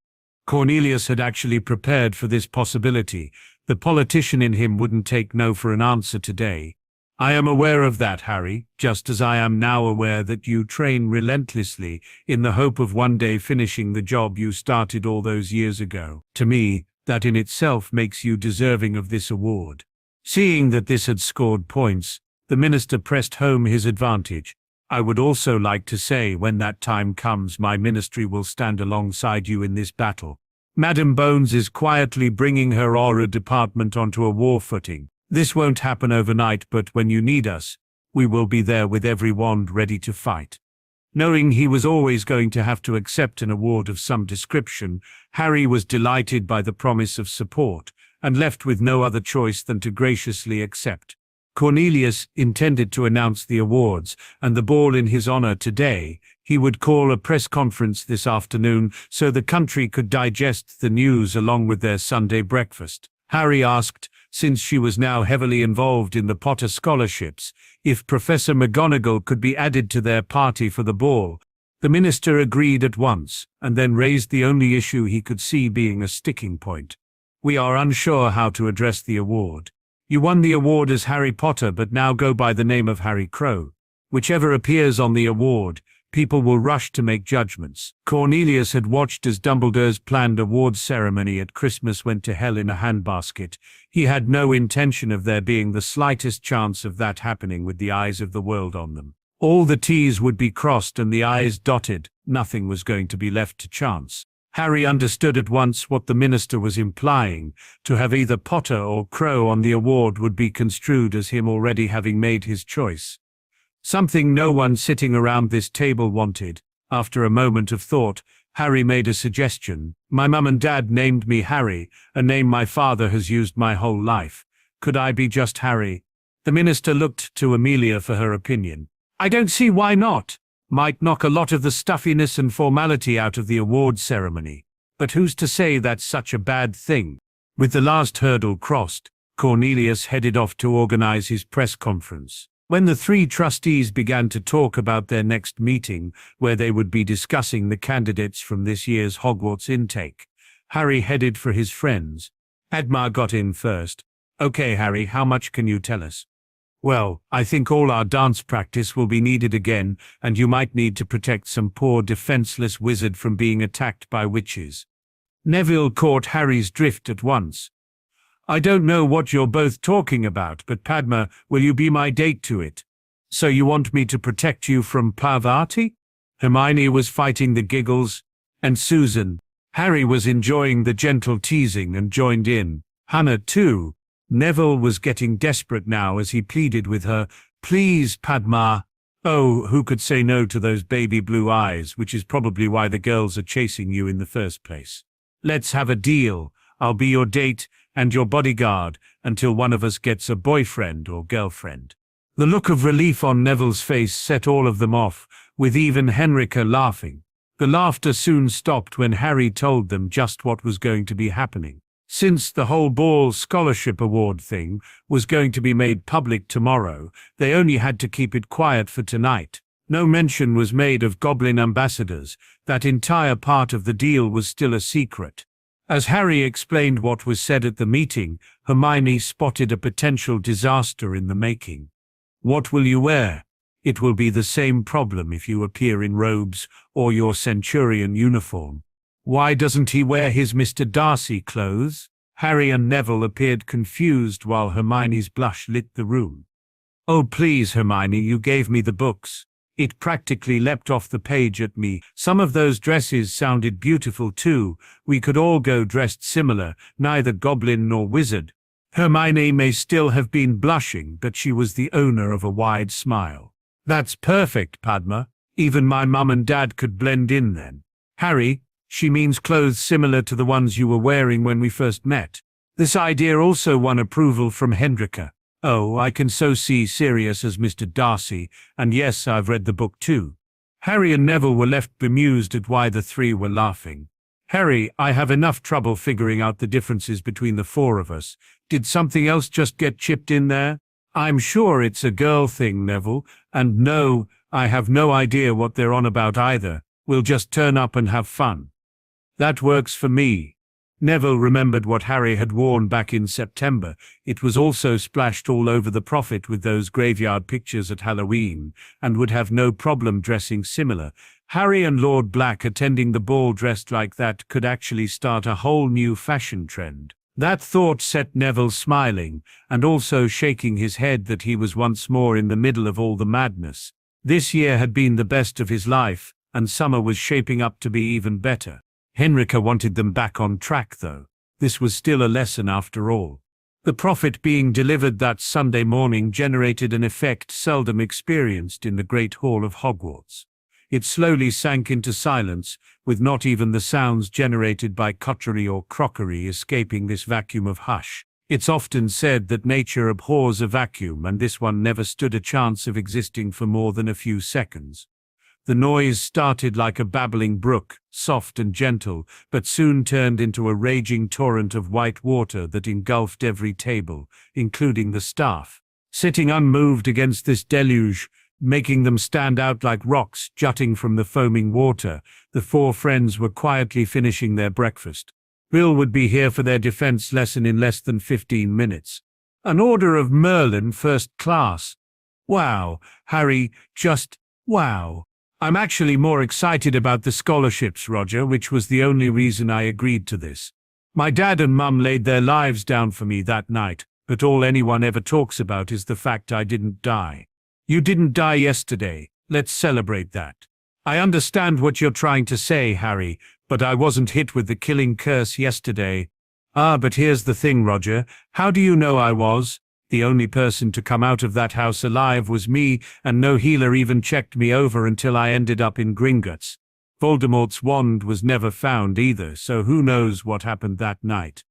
Cornelius had actually prepared for this possibility. The politician in him wouldn't take no for an answer today. I am aware of that, Harry, just as I am now aware that you train relentlessly in the hope of one day finishing the job you started all those years ago. To me, that in itself makes you deserving of this award. Seeing that this had scored points, the minister pressed home his advantage. I would also like to say when that time comes my ministry will stand alongside you in this battle. Madam Bones is quietly bringing her aura department onto a war footing. This won't happen overnight, but when you need us, we will be there with every wand ready to fight. Knowing he was always going to have to accept an award of some description, Harry was delighted by the promise of support, and left with no other choice than to graciously accept. Cornelius intended to announce the awards and the ball in his honor today. He would call a press conference this afternoon so the country could digest the news along with their Sunday breakfast. Harry asked, since she was now heavily involved in the Potter scholarships, if Professor McGonagall could be added to their party for the ball. The minister agreed at once, and then raised the only issue he could see being a sticking point. We are unsure how to address the award. You won the award as Harry Potter but now go by the name of Harry Crow. Whichever appears on the award, people will rush to make judgments. Cornelius had watched as Dumbledore's planned awards ceremony at Christmas went to hell in a handbasket. He had no intention of there being the slightest chance of that happening with the eyes of the world on them. All the T's would be crossed and the I's dotted. Nothing was going to be left to chance. Harry understood at once what the minister was implying. To have either Potter or Crow on the award would be construed as him already having made his choice. Something no one sitting around this table wanted. After a moment of thought, Harry made a suggestion. My mum and dad named me Harry, a name my father has used my whole life. Could I be just Harry? The minister looked to Amelia for her opinion. I don't see why not. Might knock a lot of the stuffiness and formality out of the awards ceremony. But who's to say that's such a bad thing? With the last hurdle crossed, Cornelius headed off to organize his press conference. When the three trustees began to talk about their next meeting, where they would be discussing the candidates from this year's Hogwarts intake, Harry headed for his friends. Admar got in first. Okay, Harry, how much can you tell us? Well, I think all our dance practice will be needed again, and you might need to protect some poor defenseless wizard from being attacked by witches. Neville caught Harry's drift at once. I don't know what you're both talking about, but Padma, will you be my date to it? So you want me to protect you from Parvati? Hermione was fighting the giggles, and Susan. Harry was enjoying the gentle teasing and joined in. Hannah too. Neville was getting desperate now as he pleaded with her, Please, Padma. Oh, who could say no to those baby blue eyes, which is probably why the girls are chasing you in the first place. Let's have a deal. I'll be your date and your bodyguard until one of us gets a boyfriend or girlfriend. The look of relief on Neville's face set all of them off, with even Henrika laughing. The laughter soon stopped when Harry told them just what was going to be happening. Since the whole ball scholarship award thing was going to be made public tomorrow, they only had to keep it quiet for tonight. No mention was made of goblin ambassadors. That entire part of the deal was still a secret. As Harry explained what was said at the meeting, Hermione spotted a potential disaster in the making. What will you wear? It will be the same problem if you appear in robes or your centurion uniform. Why doesn't he wear his Mr. Darcy clothes? Harry and Neville appeared confused while Hermione's blush lit the room. Oh please, Hermione, you gave me the books. It practically leapt off the page at me. Some of those dresses sounded beautiful too. We could all go dressed similar, neither goblin nor wizard. Hermione may still have been blushing, but she was the owner of a wide smile. That's perfect, Padma. Even my mum and dad could blend in then. Harry, she means clothes similar to the ones you were wearing when we first met. This idea also won approval from Henrika. Oh, I can so see Sirius as Mr. Darcy, and yes, I've read the book too. Harry and Neville were left bemused at why the three were laughing. Harry, I have enough trouble figuring out the differences between the four of us. Did something else just get chipped in there? I'm sure it's a girl thing, Neville, and no, I have no idea what they're on about either. We'll just turn up and have fun. That works for me. Neville remembered what Harry had worn back in September. It was also splashed all over the Prophet with those graveyard pictures at Halloween, and would have no problem dressing similar. Harry and Lord Black attending the ball dressed like that could actually start a whole new fashion trend. That thought set Neville smiling, and also shaking his head that he was once more in the middle of all the madness. This year had been the best of his life, and summer was shaping up to be even better. Henrika wanted them back on track though. This was still a lesson after all. The Prophet being delivered that Sunday morning generated an effect seldom experienced in the Great Hall of Hogwarts. It slowly sank into silence, with not even the sounds generated by cutlery or crockery escaping this vacuum of hush. It's often said that nature abhors a vacuum, and this one never stood a chance of existing for more than a few seconds. The noise started like a babbling brook, soft and gentle, but soon turned into a raging torrent of white water that engulfed every table, including the staff. Sitting unmoved against this deluge, making them stand out like rocks jutting from the foaming water, the four friends were quietly finishing their breakfast. Bill would be here for their defense lesson in less than 15 minutes. An Order of Merlin first class. Wow, Harry, just wow. I'm actually more excited about the scholarships, Roger, which was the only reason I agreed to this. My dad and mum laid their lives down for me that night, but all anyone ever talks about is the fact I didn't die. You didn't die yesterday. Let's celebrate that. I understand what you're trying to say, Harry, but I wasn't hit with the killing curse yesterday. But here's the thing, Roger. How do you know I was? The only person to come out of that house alive was me, and no healer even checked me over until I ended up in Gringotts. Voldemort's wand was never found either, so who knows what happened that night.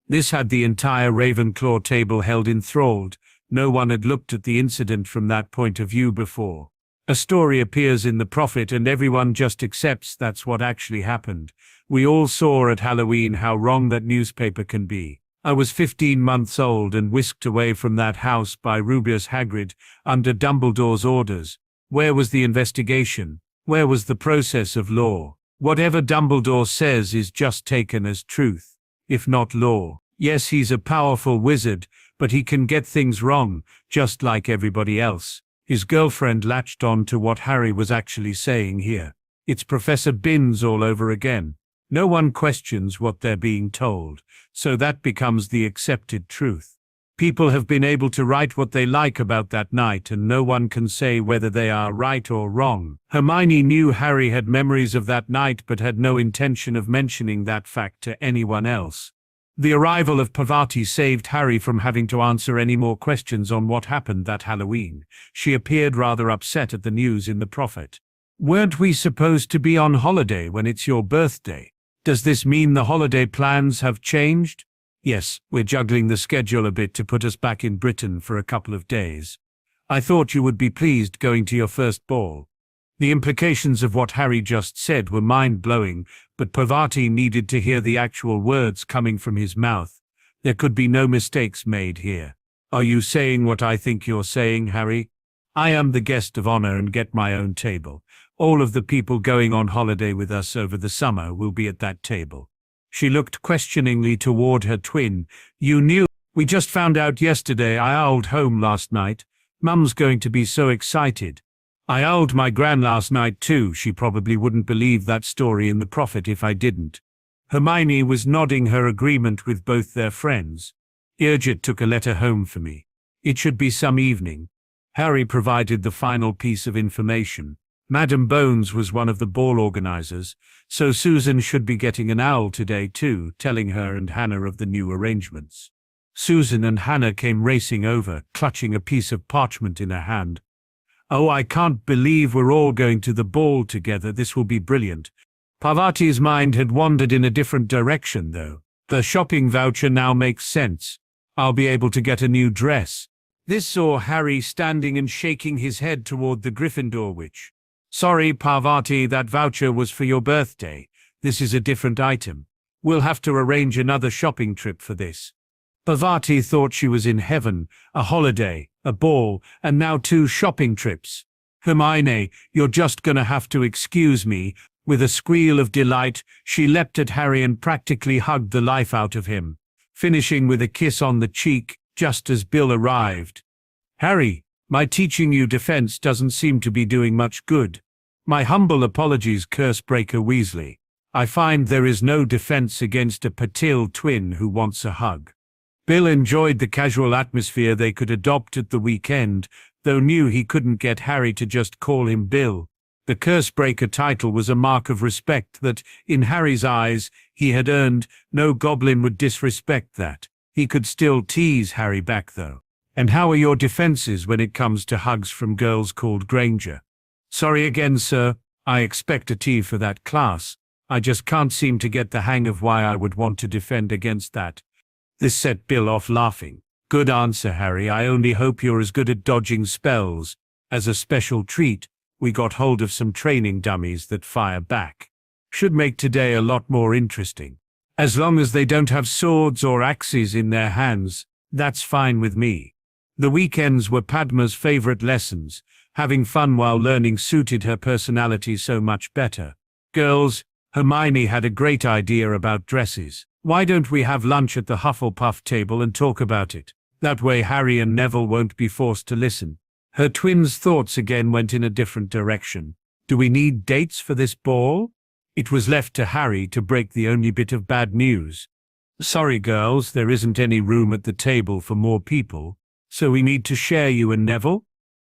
This had the entire Ravenclaw table held enthralled. No one had looked at the incident from that point of view before. A story appears in the Prophet and everyone just accepts that's what actually happened. We all saw at Halloween how wrong that newspaper can be. I was 15 months old and whisked away from that house by Rubeus Hagrid under Dumbledore's orders. Where was the investigation? Where was the process of law? Whatever Dumbledore says is just taken as truth, if not law. Yes, he's a powerful wizard, but he can get things wrong, just like everybody else. His girlfriend latched on to what Harry was actually saying here. It's Professor Binns all over again. No one questions what they're being told, so that becomes the accepted truth. People have been able to write what they like about that night, and no one can say whether they are right or wrong. Hermione knew Harry had memories of that night but had no intention of mentioning that fact to anyone else. The arrival of Parvati saved Harry from having to answer any more questions on what happened that Halloween. She appeared rather upset at the news in the Prophet. Weren't we supposed to be on holiday when it's your birthday? Does this mean the holiday plans have changed? Yes, we're juggling the schedule a bit to put us back in Britain for a couple of days. I thought you would be pleased going to your first ball. The implications of what Harry just said were mind-blowing, but Parvati needed to hear the actual words coming from his mouth. There could be no mistakes made here. Are you saying what I think you're saying, Harry? I am the guest of honor and get my own table. All of the people going on holiday with us over the summer will be at that table. She looked questioningly toward her twin. You knew. We just found out yesterday. I owled home last night. Mum's going to be so excited. I owled my gran last night too. She probably wouldn't believe that story in the Prophet if I didn't. Hermione was nodding her agreement with both their friends. Irgit took a letter home for me. It should be some evening. Harry provided the final piece of information. Madam Bones was one of the ball organizers, so Susan should be getting an owl today too, telling her and Hannah of the new arrangements. Susan and Hannah came racing over, clutching a piece of parchment in her hand. Oh, I can't believe we're all going to the ball together. This will be brilliant. Parvati's mind had wandered in a different direction, though. The shopping voucher now makes sense. I'll be able to get a new dress. This saw Harry standing and shaking his head toward the Gryffindor witch. Sorry, Parvati, that voucher was for your birthday. This is a different item. We'll have to arrange another shopping trip for this. Parvati thought she was in heaven, a holiday, a ball, and now 2 shopping trips. Hermione, you're just gonna have to excuse me. With a squeal of delight, she leapt at Harry and practically hugged the life out of him, finishing with a kiss on the cheek just as Bill arrived. Harry, my teaching you defense doesn't seem to be doing much good. My humble apologies, Cursebreaker Weasley. I find there is no defense against a Patil twin who wants a hug. Bill enjoyed the casual atmosphere they could adopt at the weekend, though knew he couldn't get Harry to just call him Bill. The Cursebreaker title was a mark of respect that, in Harry's eyes, he had earned. No goblin would disrespect that. He could still tease Harry back, though. And how are your defenses when it comes to hugs from girls called Granger? Sorry again, sir. I expect a T for that class. I just can't seem to get the hang of why I would want to defend against that. This set Bill off laughing. Good answer, Harry. I only hope you're as good at dodging spells. As a special treat, we got hold of some training dummies that fire back. Should make today a lot more interesting. As long as they don't have swords or axes in their hands, that's fine with me. The weekends were Padma's favorite lessons. Having fun while learning suited her personality so much better. Girls, Hermione had a great idea about dresses. Why don't we have lunch at the Hufflepuff table and talk about it? That way Harry and Neville won't be forced to listen. Her twins' thoughts again went in a different direction. Do we need dates for this ball? It was left to Harry to break the only bit of bad news. Sorry girls, there isn't any room at the table for more people, so we need to share you and Neville?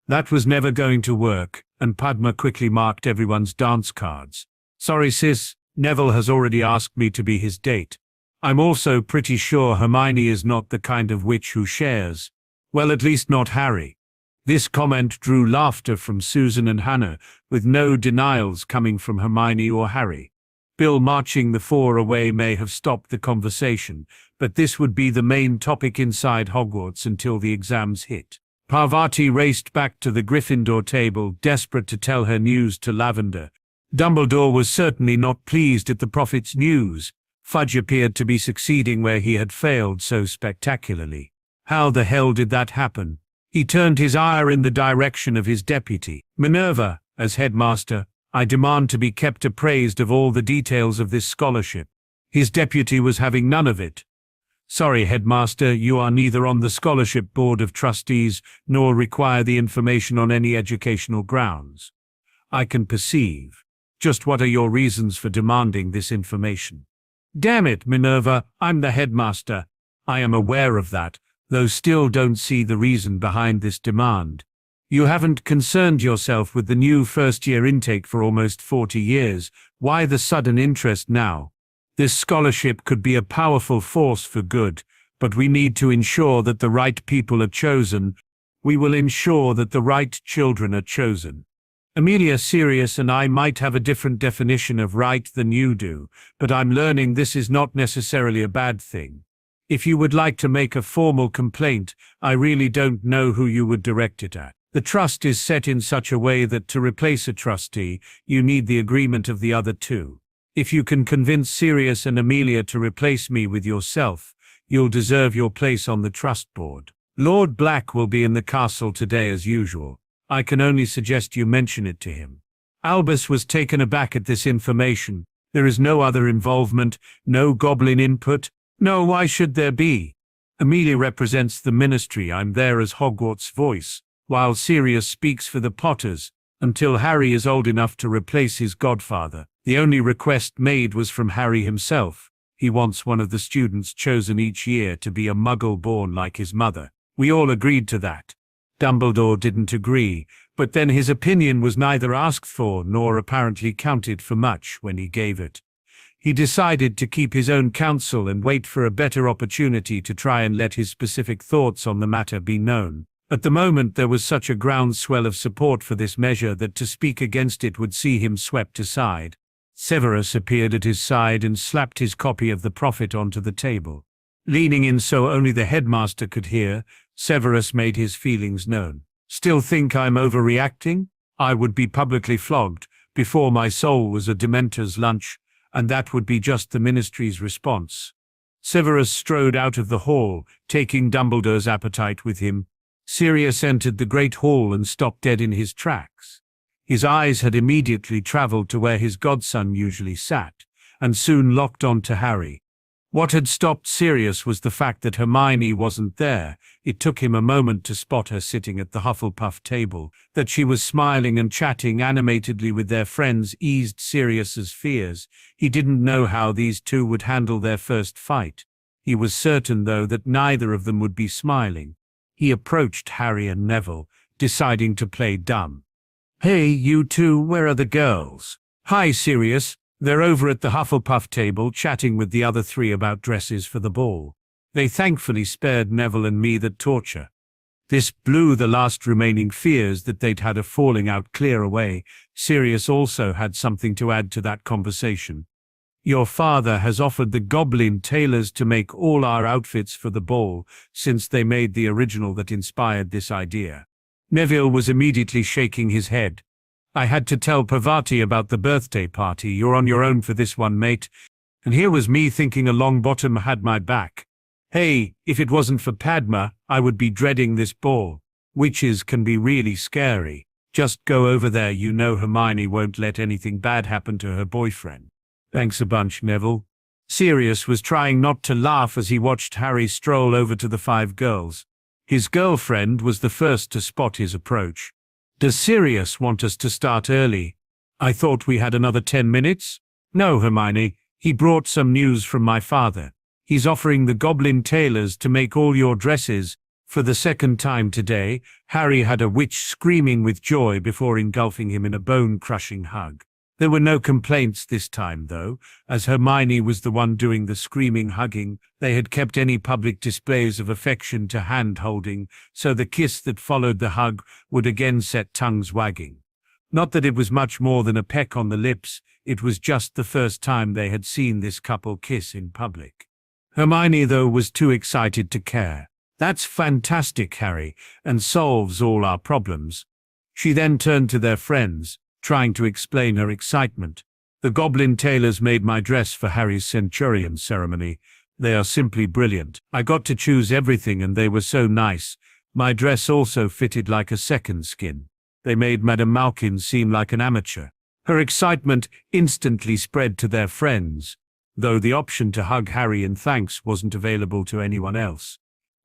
That was never going to work, and Padma quickly marked everyone's dance cards. Sorry sis, Neville has already asked me to be his date. I'm also pretty sure Hermione is not the kind of witch who shares. Well, at least not Harry. This comment drew laughter from Susan and Hannah, with no denials coming from Hermione or Harry. Bill marching the four away may have stopped the conversation, but this would be the main topic inside Hogwarts until the exams hit. Parvati raced back to the Gryffindor table, desperate to tell her news to Lavender. Dumbledore was certainly not pleased at the prophet's news. Fudge appeared to be succeeding where he had failed so spectacularly. How the hell did that happen? He turned his ire in the direction of his deputy. Minerva, as headmaster, I demand to be kept appraised of all the details of this scholarship. His deputy was having none of it. Sorry, headmaster, you are neither on the scholarship board of trustees nor require the information on any educational grounds. I can perceive. Just what are your reasons for demanding this information? Damn it, Minerva, I'm the headmaster. I am aware of that, though still don't see the reason behind this demand. You haven't concerned yourself with the new first-year intake for almost 40 years. Why the sudden interest now? This scholarship could be a powerful force for good, but we need to ensure that the right people are chosen. We will ensure that the right children are chosen. Amelia, Sirius and I might have a different definition of right than you do, but I'm learning this is not necessarily a bad thing. If you would like to make a formal complaint, I really don't know who you would direct it at. The trust is set in such a way that to replace a trustee, you need the agreement of the other two. If you can convince Sirius and Amelia to replace me with yourself, you'll deserve your place on the trust board. Lord Black will be in the castle today as usual. I can only suggest you mention it to him. Albus was taken aback at this information. There is no other involvement, no goblin input. No, why should there be? Amelia represents the ministry. I'm there as Hogwarts' voice, while Sirius speaks for the Potters, until Harry is old enough to replace his godfather. The only request made was from Harry himself. He wants one of the students chosen each year to be a muggle born like his mother. We all agreed to that. Dumbledore didn't agree, but then his opinion was neither asked for nor apparently counted for much when he gave it. He decided to keep his own counsel and wait for a better opportunity to try and let his specific thoughts on the matter be known. At the moment there was such a groundswell of support for this measure that to speak against it would see him swept aside. Severus appeared at his side and slapped his copy of the Prophet onto the table. Leaning in so only the headmaster could hear, Severus made his feelings known. Still think I'm overreacting? I would be publicly flogged before my soul was a Dementor's lunch, and that would be just the ministry's response. Severus strode out of the hall, taking Dumbledore's appetite with him. Sirius entered the great hall and stopped dead in his tracks. His eyes had immediately travelled to where his godson usually sat, and soon locked on to Harry. What had stopped Sirius was the fact that Hermione wasn't there. It took him a moment to spot her sitting at the Hufflepuff table. That she was smiling and chatting animatedly with their friends eased Sirius's fears. He didn't know how these two would handle their first fight. He was certain, though, that neither of them would be smiling. He approached Harry and Neville, deciding to play dumb. Hey, you two, where are the girls? Hi, Sirius. They're over at the Hufflepuff table chatting with the other three about dresses for the ball. They thankfully spared Neville and me that torture. This blew the last remaining fears that they'd had a falling out clear away. Sirius also had something to add to that conversation. Your father has offered the goblin tailors to make all our outfits for the ball, since they made the original that inspired this idea. Neville was immediately shaking his head. I had to tell Parvati about the birthday party. You're on your own for this one, mate. And here was me thinking a Longbottom had my back. Hey, if it wasn't for Padma, I would be dreading this ball. Witches can be really scary. Just go over there, you know Hermione won't let anything bad happen to her boyfriend. Thanks a bunch, Neville. Sirius was trying not to laugh as he watched Harry stroll over to the 5 girls. His girlfriend was the first to spot his approach. Does Sirius want us to start early? I thought we had another 10 minutes. No, Hermione, he brought some news from my father. He's offering the goblin tailors to make all your dresses. For the second time today, Harry had a witch screaming with joy before engulfing him in a bone-crushing hug. There were no complaints this time, though, as Hermione was the one doing the screaming hugging. They had kept any public displays of affection to hand-holding, so the kiss that followed the hug would again set tongues wagging. Not that it was much more than a peck on the lips, it was just the first time they had seen this couple kiss in public. Hermione, though, was too excited to care. That's fantastic, Harry, and solves all our problems. She then turned to their friends, trying to explain her excitement. The goblin tailors made my dress for Harry's centurion ceremony. They are simply brilliant. I got to choose everything and they were so nice. My dress also fitted like a second skin. They made Madame Malkin seem like an amateur. Her excitement instantly spread to their friends, though the option to hug Harry in thanks wasn't available to anyone else.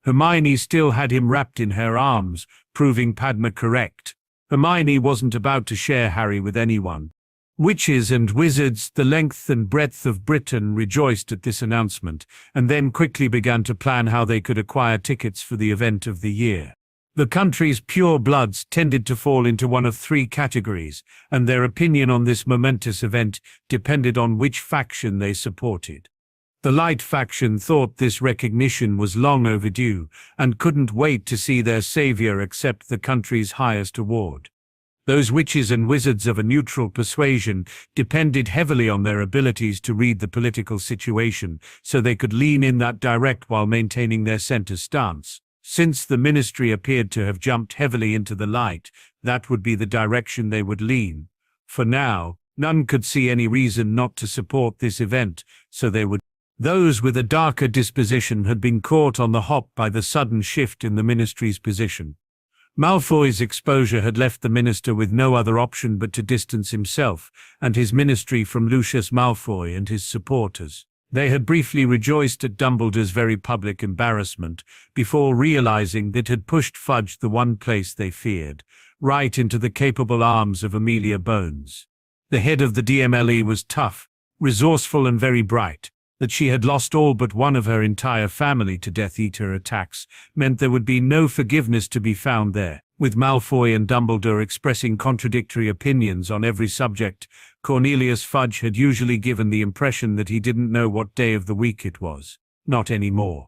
Hermione still had him wrapped in her arms, proving Padma correct. Hermione wasn't about to share Harry with anyone. Witches and wizards the length and breadth of Britain rejoiced at this announcement, and then quickly began to plan how they could acquire tickets for the event of the year. The country's purebloods tended to fall into one of 3 categories, and their opinion on this momentous event depended on which faction they supported. The Light faction thought this recognition was long overdue, and couldn't wait to see their savior accept the country's highest award. Those witches and wizards of a neutral persuasion depended heavily on their abilities to read the political situation, so they could lean in that direct while maintaining their center stance. Since the ministry appeared to have jumped heavily into the Light, that would be the direction they would lean. For now, none could see any reason not to support this event, so they would. Those with a darker disposition had been caught on the hop by the sudden shift in the ministry's position. Malfoy's exposure had left the minister with no other option but to distance himself and his ministry from Lucius Malfoy and his supporters. They had briefly rejoiced at Dumbledore's very public embarrassment before realizing that it had pushed Fudge the one place they feared, right into the capable arms of Amelia Bones. The head of the DMLE was tough, resourceful and very bright. That she had lost all but one of her entire family to Death Eater attacks meant there would be no forgiveness to be found there. With Malfoy and Dumbledore expressing contradictory opinions on every subject, Cornelius Fudge had usually given the impression that he didn't know what day of the week it was. Not anymore.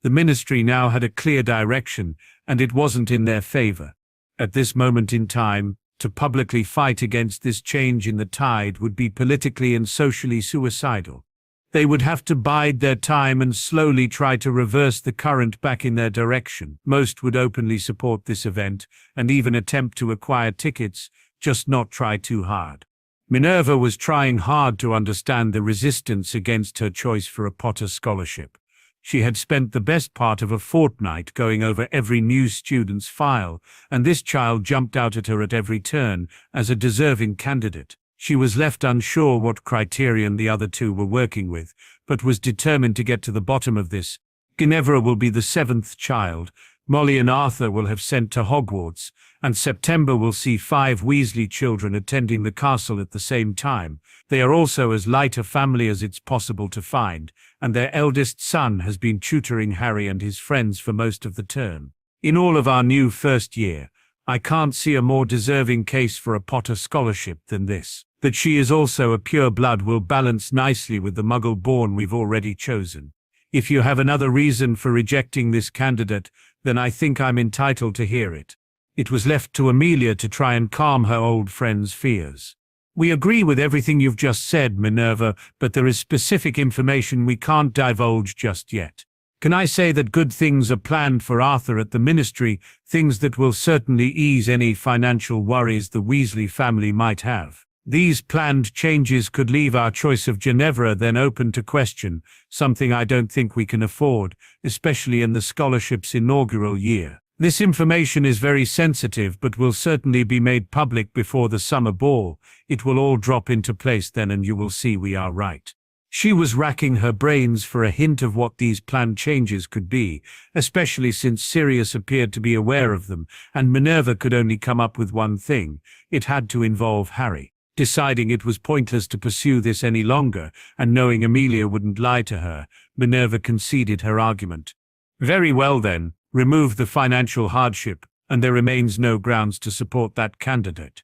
The ministry now had a clear direction, and it wasn't in their favor. At this moment in time, to publicly fight against this change in the tide would be politically and socially suicidal. They would have to bide their time and slowly try to reverse the current back in their direction. Most would openly support this event and even attempt to acquire tickets, just not try too hard. Minerva was trying hard to understand the resistance against her choice for a Potter scholarship. She had spent the best part of a fortnight going over every new student's file, and this child jumped out at her at every turn as a deserving candidate. She was left unsure what criterion the other 2 were working with, but was determined to get to the bottom of this. Ginevra will be the 7th child, Molly and Arthur will have sent to Hogwarts, and September will see 5 Weasley children attending the castle at the same time. They are also as light a family as it's possible to find, and their eldest son has been tutoring Harry and his friends for most of the term. In all of our new first year, I can't see a more deserving case for a Potter scholarship than this. That she is also a pure blood will balance nicely with the Muggle-born we've already chosen. If you have another reason for rejecting this candidate, then I think I'm entitled to hear it. It was left to Amelia to try and calm her old friend's fears. We agree with everything you've just said, Minerva, but there is specific information we can't divulge just yet. Can I say that good things are planned for Arthur at the Ministry, things that will certainly ease any financial worries the Weasley family might have. These planned changes could leave our choice of Ginevra then open to question, something I don't think we can afford, especially in the scholarship's inaugural year. This information is very sensitive but will certainly be made public before the summer ball. It will all drop into place then and you will see we are right. She was racking her brains for a hint of what these planned changes could be, especially since Sirius appeared to be aware of them, and Minerva could only come up with one thing. It had to involve Harry. Deciding it was pointless to pursue this any longer, and knowing Amelia wouldn't lie to her, Minerva conceded her argument. Very well then, remove the financial hardship, and there remains no grounds to support that candidate.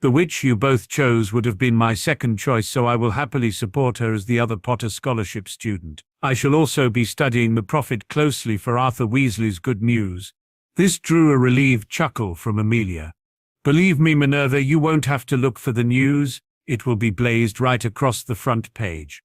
The which you both chose would have been my second choice, so I will happily support her as the other Potter Scholarship student. I shall also be studying the prophet closely for Arthur Weasley's good news. This drew a relieved chuckle from Amelia. Believe me, Minerva, you won't have to look for the news. It will be blazed right across the front page.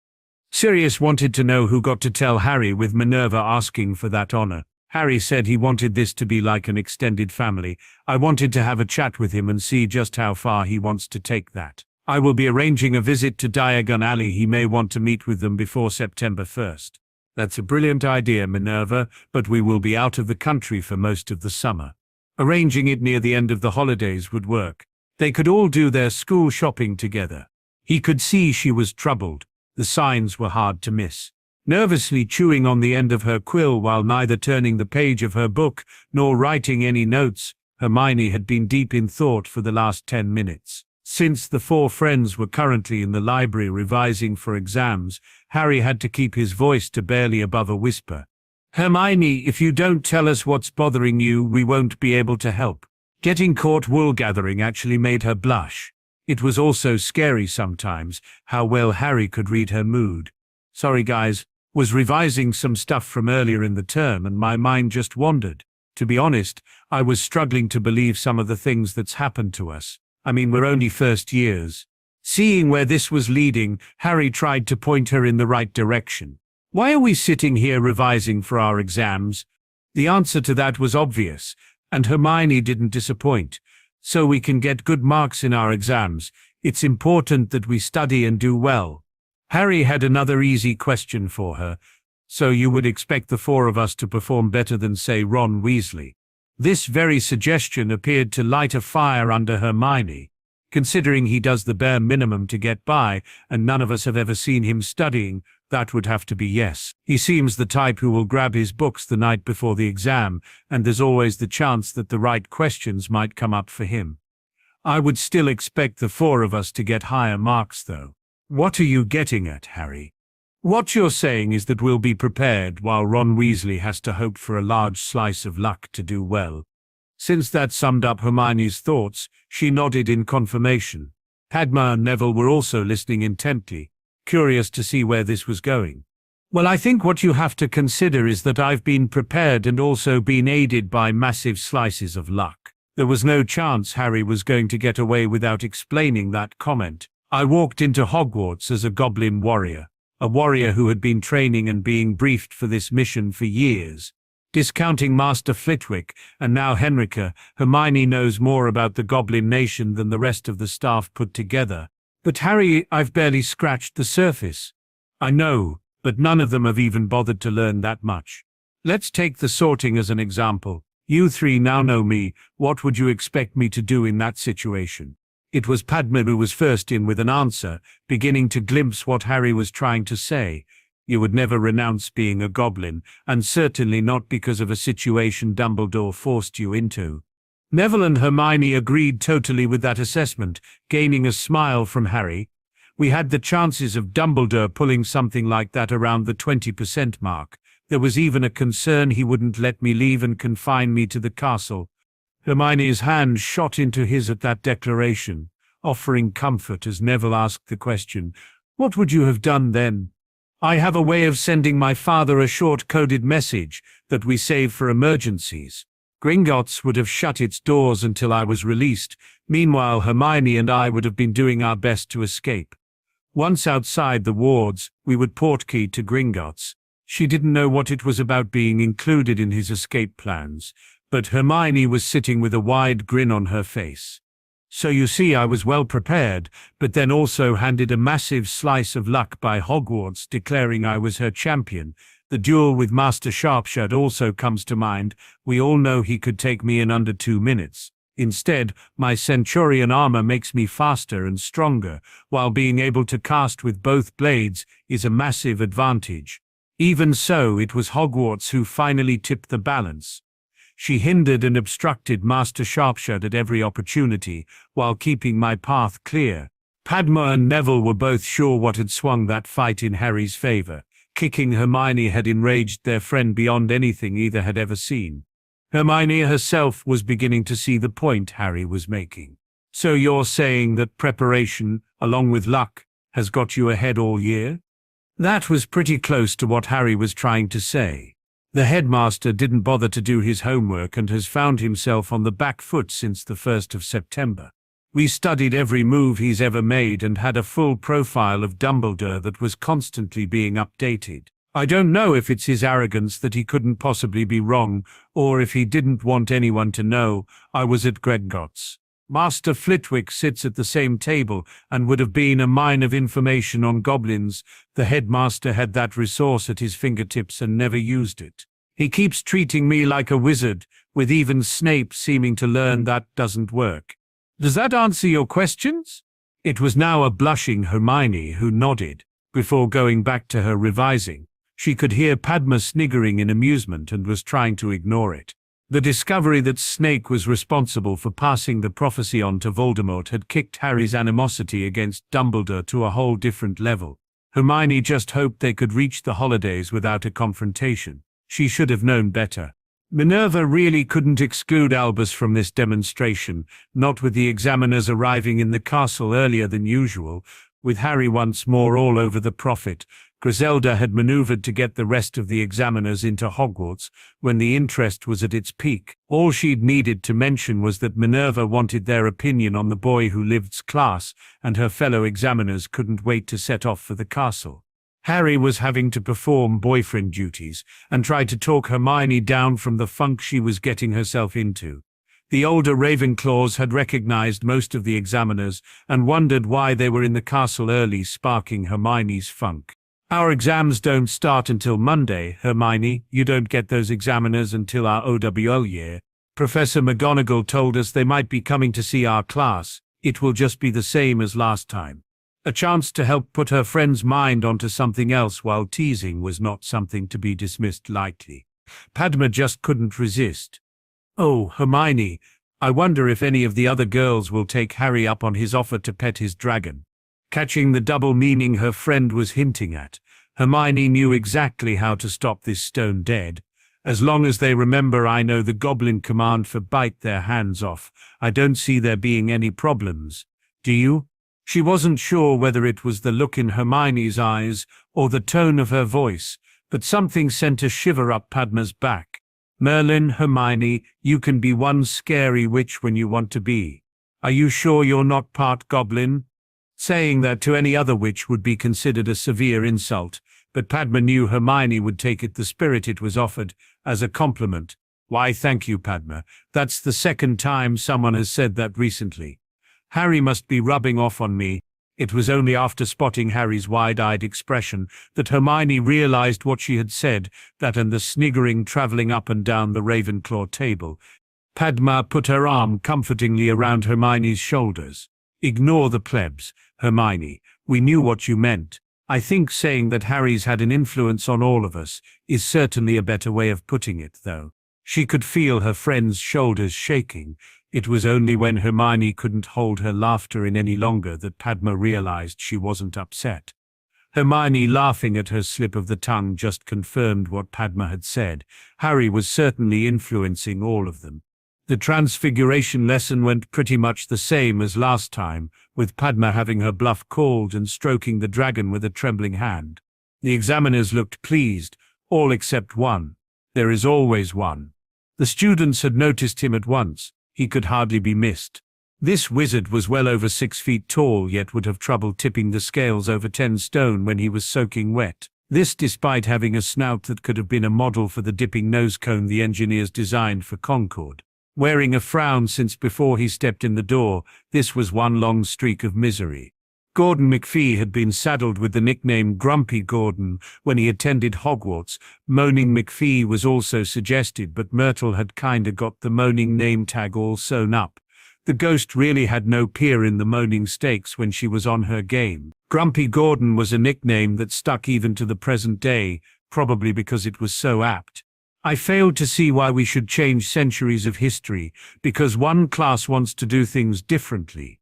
Sirius wanted to know who got to tell Harry, with Minerva asking for that honor. Harry said he wanted this to be like an extended family. I wanted to have a chat with him and see just how far he wants to take that. I will be arranging a visit to Diagon Alley. He may want to meet with them before September 1st. That's a brilliant idea, Minerva, but we will be out of the country for most of the summer. Arranging it near the end of the holidays would work. They could all do their school shopping together. He could see she was troubled. The signs were hard to miss. Nervously chewing on the end of her quill while neither turning the page of her book nor writing any notes, Hermione had been deep in thought for the last 10 minutes. Since the four friends were currently in the library revising for exams, Harry had to keep his voice to barely above a whisper. Hermione, if you don't tell us what's bothering you, we won't be able to help. Getting caught wool gathering actually made her blush. It was also scary sometimes how well Harry could read her mood. Sorry guys. Was revising some stuff from earlier in the term and my mind just wandered. To be honest, I was struggling to believe some of the things that's happened to us. I mean, we're only first years. Seeing where this was leading, Harry tried to point her in the right direction. Why are we sitting here revising for our exams? The answer to that was obvious, and Hermione didn't disappoint. So we can get good marks in our exams. It's important that we study and do well. Harry had another easy question for her. So you would expect the four of us to perform better than, say, Ron Weasley? This very suggestion appeared to light a fire under Hermione. Considering he does the bare minimum to get by, and none of us have ever seen him studying, that would have to be yes. He seems the type who will grab his books the night before the exam, and there's always the chance that the right questions might come up for him. I would still expect the four of us to get higher marks, though. What are you getting at, Harry? What you're saying is that we'll be prepared while Ron Weasley has to hope for a large slice of luck to do well. Since that summed up Hermione's thoughts, she nodded in confirmation. Padma and Neville were also listening intently, curious to see where this was going. Well, I think what you have to consider is that I've been prepared and also been aided by massive slices of luck. There was no chance Harry was going to get away without explaining that comment. I walked into Hogwarts as a goblin warrior, a warrior who had been training and being briefed for this mission for years. Discounting Master Flitwick and now Henrika, Hermione knows more about the Goblin Nation than the rest of the staff put together. But Harry, I've barely scratched the surface. I know, but none of them have even bothered to learn that much. Let's take the sorting as an example. You three now know me. What would you expect me to do in that situation? It was Padma who was first in with an answer, beginning to glimpse what Harry was trying to say. You would never renounce being a goblin, and certainly not because of a situation Dumbledore forced you into. Neville and Hermione agreed totally with that assessment, gaining a smile from Harry. We had the chances of Dumbledore pulling something like that around the 20% mark. There was even a concern he wouldn't let me leave and confine me to the castle. Hermione's hand shot into his at that declaration, offering comfort as Neville asked the question, "What would you have done then?" I have a way of sending my father a short coded message that we save for emergencies. Gringotts would have shut its doors until I was released. Meanwhile, Hermione and I would have been doing our best to escape. Once outside the wards, we would portkey to Gringotts. She didn't know what it was about being included in his escape plans, but Hermione was sitting with a wide grin on her face. So you see, I was well prepared, but then also handed a massive slice of luck by Hogwarts declaring I was her champion. The duel with Master Sharpshot also comes to mind. We all know he could take me in under 2 minutes. Instead, my Centurion armor makes me faster and stronger, while being able to cast with both blades is a massive advantage. Even so, it was Hogwarts who finally tipped the balance. She hindered and obstructed Master Sharpshot at every opportunity, while keeping my path clear. Padma and Neville were both sure what had swung that fight in Harry's favor. Kicking Hermione had enraged their friend beyond anything either had ever seen. Hermione herself was beginning to see the point Harry was making. So you're saying that preparation, along with luck, has got you ahead all year? That was pretty close to what Harry was trying to say. The headmaster didn't bother to do his homework and has found himself on the back foot since the 1st of September. We studied every move he's ever made and had a full profile of Dumbledore that was constantly being updated. I don't know if it's his arrogance that he couldn't possibly be wrong, or if he didn't want anyone to know I was at Gringotts. Master Flitwick sits at the same table and would have been a mine of information on goblins. The headmaster had that resource at his fingertips and never used it. He keeps treating me like a wizard, with even Snape seeming to learn that doesn't work. Does that answer your questions? It was now a blushing Hermione who nodded, before going back to her revising. She could hear Padma sniggering in amusement and was trying to ignore it. The discovery that Snape was responsible for passing the prophecy on to Voldemort had kicked Harry's animosity against Dumbledore to a whole different level. Hermione just hoped they could reach the holidays without a confrontation. She should have known better. Minerva really couldn't exclude Albus from this demonstration, not with the examiners arriving in the castle earlier than usual. With Harry once more all over the prophet, Griselda had maneuvered to get the rest of the examiners into Hogwarts when the interest was at its peak. All she'd needed to mention was that Minerva wanted their opinion on the boy who lived's class, and her fellow examiners couldn't wait to set off for the castle. Harry was having to perform boyfriend duties and tried to talk Hermione down from the funk she was getting herself into. The older Ravenclaws had recognized most of the examiners and wondered why they were in the castle early, sparking Hermione's funk. Our exams don't start until Monday, Hermione. You don't get those examiners until our OWL year. Professor McGonagall told us they might be coming to see our class. It will just be the same as last time. A chance to help put her friend's mind onto something else while teasing was not something to be dismissed lightly. Padma just couldn't resist. Oh, Hermione, I wonder if any of the other girls will take Harry up on his offer to pet his dragon. Catching the double meaning her friend was hinting at, Hermione knew exactly how to stop this stone dead. As long as they remember I know the goblin command for bite their hands off, I don't see there being any problems. Do you? She wasn't sure whether it was the look in Hermione's eyes or the tone of her voice, but something sent a shiver up Padma's back. Merlin, Hermione, you can be one scary witch when you want to be. Are you sure you're not part goblin? Saying that to any other witch would be considered a severe insult, but Padma knew Hermione would take it the spirit it was offered, as a compliment. Why, thank you, Padma. That's the second time someone has said that recently. Harry must be rubbing off on me. It was only after spotting Harry's wide-eyed expression that Hermione realized what she had said, that and the sniggering traveling up and down the Ravenclaw table. Padma put her arm comfortingly around Hermione's shoulders. Ignore the plebs, Hermione. We knew what you meant. I think saying that Harry's had an influence on all of us is certainly a better way of putting it, though. She could feel her friend's shoulders shaking. It was only when Hermione couldn't hold her laughter in any longer that Padma realized she wasn't upset. Hermione laughing at her slip of the tongue just confirmed what Padma had said. Harry was certainly influencing all of them. The transfiguration lesson went pretty much the same as last time, with Padma having her bluff called and stroking the dragon with a trembling hand. The examiners looked pleased, all except one. There is always one. The students had noticed him at once. He could hardly be missed. This wizard was well over 6 feet tall, yet would have trouble tipping the scales over 10 stone when he was soaking wet. This despite having a snout that could have been a model for the dipping nose cone the engineers designed for Concord. Wearing a frown since before he stepped in the door, this was one long streak of misery. Gordon McPhee had been saddled with the nickname Grumpy Gordon when he attended Hogwarts. Moaning McPhee was also suggested, but Myrtle had kinda got the moaning name tag all sewn up. The ghost really had no peer in the moaning stakes when she was on her game. Grumpy Gordon was a nickname that stuck even to the present day, probably because it was so apt. I failed to see why we should change centuries of history, because one class wants to do things differently.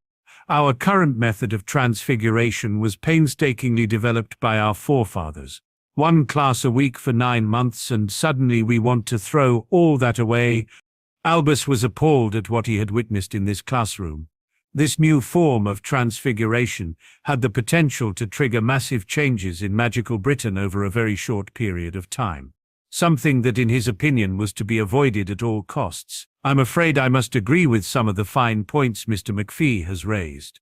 Our current method of transfiguration was painstakingly developed by our forefathers. One class a week for 9 months, and suddenly we want to throw all that away. Albus was appalled at what he had witnessed in this classroom. This new form of transfiguration had the potential to trigger massive changes in magical Britain over a very short period of time. Something that in his opinion was to be avoided at all costs. I'm afraid I must agree with some of the fine points Mr. McPhee has raised.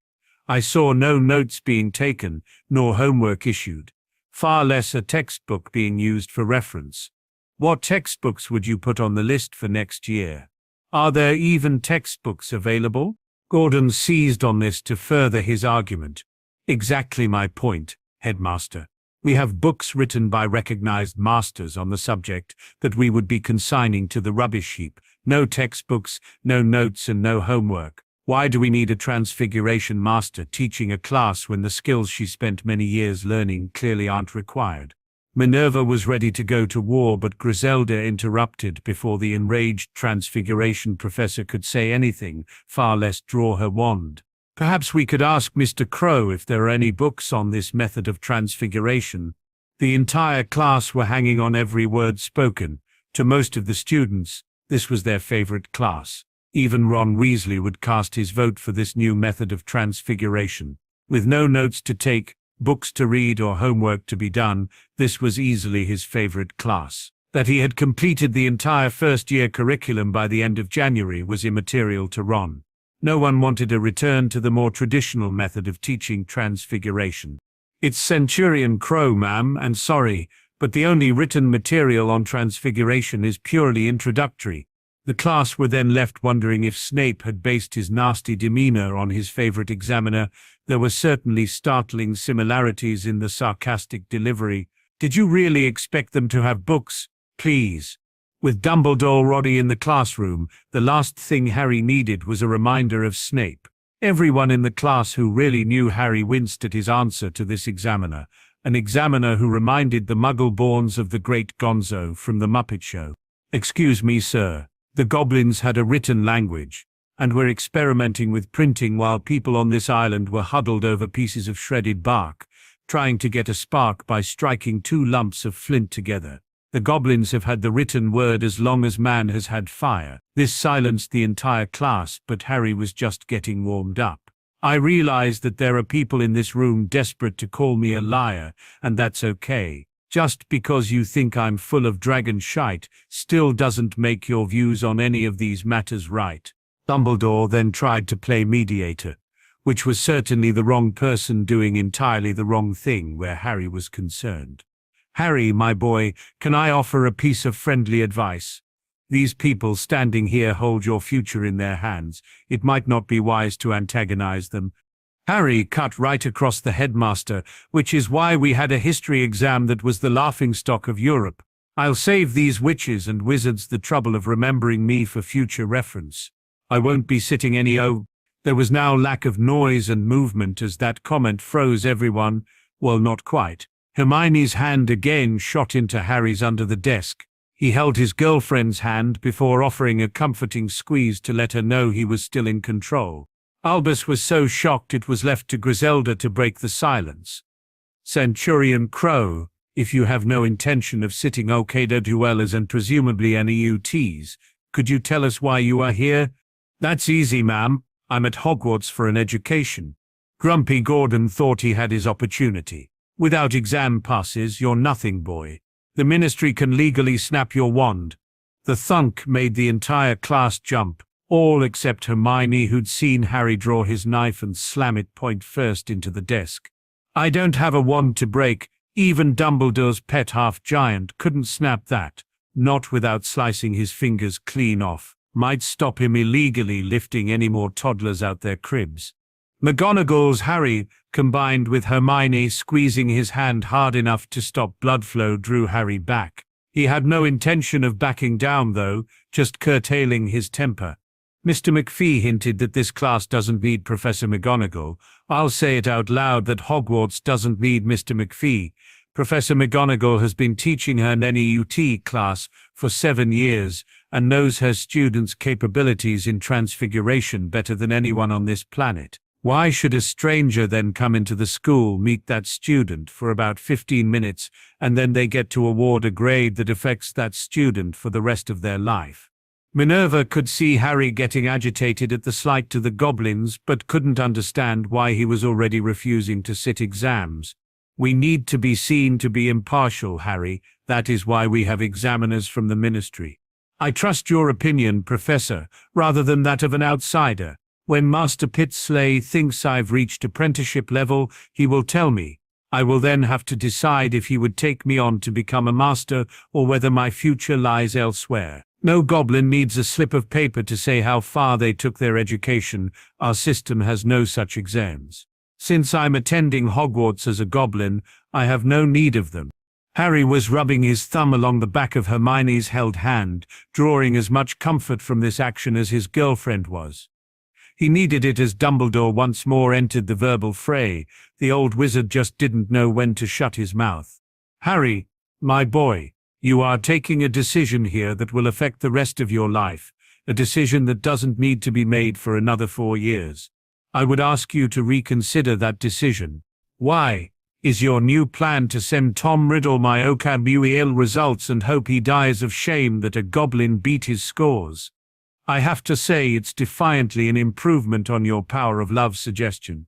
I saw no notes being taken, nor homework issued, far less a textbook being used for reference. What textbooks would you put on the list for next year? Are there even textbooks available? Gordon seized on this to further his argument. Exactly my point, headmaster. We have books written by recognized masters on the subject that we would be consigning to the rubbish heap. No textbooks, no notes, and no homework. Why do we need a transfiguration master teaching a class when the skills she spent many years learning clearly aren't required? Minerva was ready to go to war, but Griselda interrupted before the enraged transfiguration professor could say anything, far less draw her wand. Perhaps we could ask Mr. Crow if there are any books on this method of transfiguration. The entire class were hanging on every word spoken. To most of the students, this was their favorite class. Even Ron Weasley would cast his vote for this new method of transfiguration. With no notes to take, books to read, or homework to be done, this was easily his favorite class. That he had completed the entire first-year curriculum by the end of January was immaterial to Ron. No one wanted a return to the more traditional method of teaching transfiguration. It's Centurion Crow, ma'am, and sorry, but the only written material on transfiguration is purely introductory. The class were then left wondering if Snape had based his nasty demeanor on his favorite examiner. There were certainly startling similarities in the sarcastic delivery. Did you really expect them to have books? Please. With Dumbledore already in the classroom, the last thing Harry needed was a reminder of Snape. Everyone in the class who really knew Harry winced at his answer to this examiner, an examiner who reminded the Muggle-borns of the great Gonzo from the Muppet Show. Excuse me, sir. The goblins had a written language, and were experimenting with printing while people on this island were huddled over pieces of shredded bark, trying to get a spark by striking 2 lumps of flint together. The goblins have had the written word as long as man has had fire. This silenced the entire class, but Harry was just getting warmed up. I realize that there are people in this room desperate to call me a liar, and that's okay. Just because you think I'm full of dragon shite still doesn't make your views on any of these matters right. Dumbledore then tried to play mediator, which was certainly the wrong person doing entirely the wrong thing where Harry was concerned. Harry, my boy, can I offer a piece of friendly advice? These people standing here hold your future in their hands. It might not be wise to antagonize them. Harry cut right across the headmaster, which is why we had a history exam that was the laughingstock of Europe. I'll save these witches and wizards the trouble of remembering me for future reference. I won't be sitting any There was now lack of noise and movement as that comment froze everyone. Well, not quite. Hermione's hand again shot into Harry's under the desk. He held his girlfriend's hand before offering a comforting squeeze to let her know he was still in control. Albus was so shocked it was left to Griselda to break the silence. Centurion Crow, if you have no intention of sitting Okada duellers and presumably any UTs, could you tell us why you are here? That's easy, ma'am. I'm at Hogwarts for an education. Grumpy Gordon thought he had his opportunity. Without exam passes, you're nothing, boy. The ministry can legally snap your wand. The thunk made the entire class jump, all except Hermione, who'd seen Harry draw his knife and slam it point first into the desk. I don't have a wand to break. Even Dumbledore's pet half-giant couldn't snap that, not without slicing his fingers clean off. Might stop him illegally lifting any more toddlers out their cribs. McGonagall's Harry, combined with Hermione squeezing his hand hard enough to stop blood flow, drew Harry back. He had no intention of backing down, though, just curtailing his temper. Mr. McPhee hinted that this class doesn't need Professor McGonagall. I'll say it out loud that Hogwarts doesn't need Mr. McPhee. Professor McGonagall has been teaching her NEUT class for 7 years and knows her students' capabilities in transfiguration better than anyone on this planet. Why should a stranger then come into the school, meet that student for about 15 minutes, and then they get to award a grade that affects that student for the rest of their life? Minerva could see Harry getting agitated at the slight to the goblins, but couldn't understand why he was already refusing to sit exams. We need to be seen to be impartial, Harry. That is why we have examiners from the ministry. I trust your opinion, Professor, rather than that of an outsider. When Master Pitsley thinks I've reached apprenticeship level, he will tell me. I will then have to decide if he would take me on to become a master or whether my future lies elsewhere. No goblin needs a slip of paper to say how far they took their education. Our system has no such exams. Since I'm attending Hogwarts as a goblin, I have no need of them. Harry was rubbing his thumb along the back of Hermione's held hand, drawing as much comfort from this action as his girlfriend was. He needed it as Dumbledore once more entered the verbal fray. The old wizard just didn't know when to shut his mouth. Harry, my boy, you are taking a decision here that will affect the rest of your life, a decision that doesn't need to be made for another 4 years. I would ask you to reconsider that decision. Why? Is your new plan to send Tom Riddle my OCAB results and hope he dies of shame that a goblin beat his scores? I have to say it's defiantly an improvement on your power of love suggestion.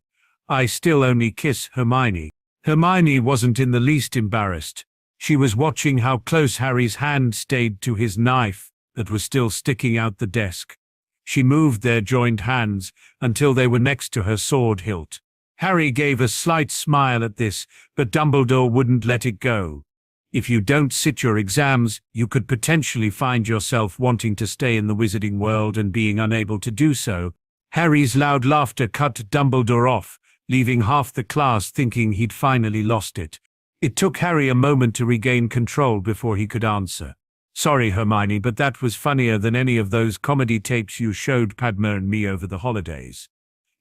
I still only kiss Hermione. Hermione wasn't in the least embarrassed. She was watching how close Harry's hand stayed to his knife that was still sticking out the desk. She moved their joined hands until they were next to her sword hilt. Harry gave a slight smile at this, but Dumbledore wouldn't let it go. If you don't sit your exams, you could potentially find yourself wanting to stay in the wizarding world and being unable to do so. Harry's loud laughter cut Dumbledore off, leaving half the class thinking he'd finally lost it. It took Harry a moment to regain control before he could answer. Sorry, Hermione, but that was funnier than any of those comedy tapes you showed Padma and me over the holidays.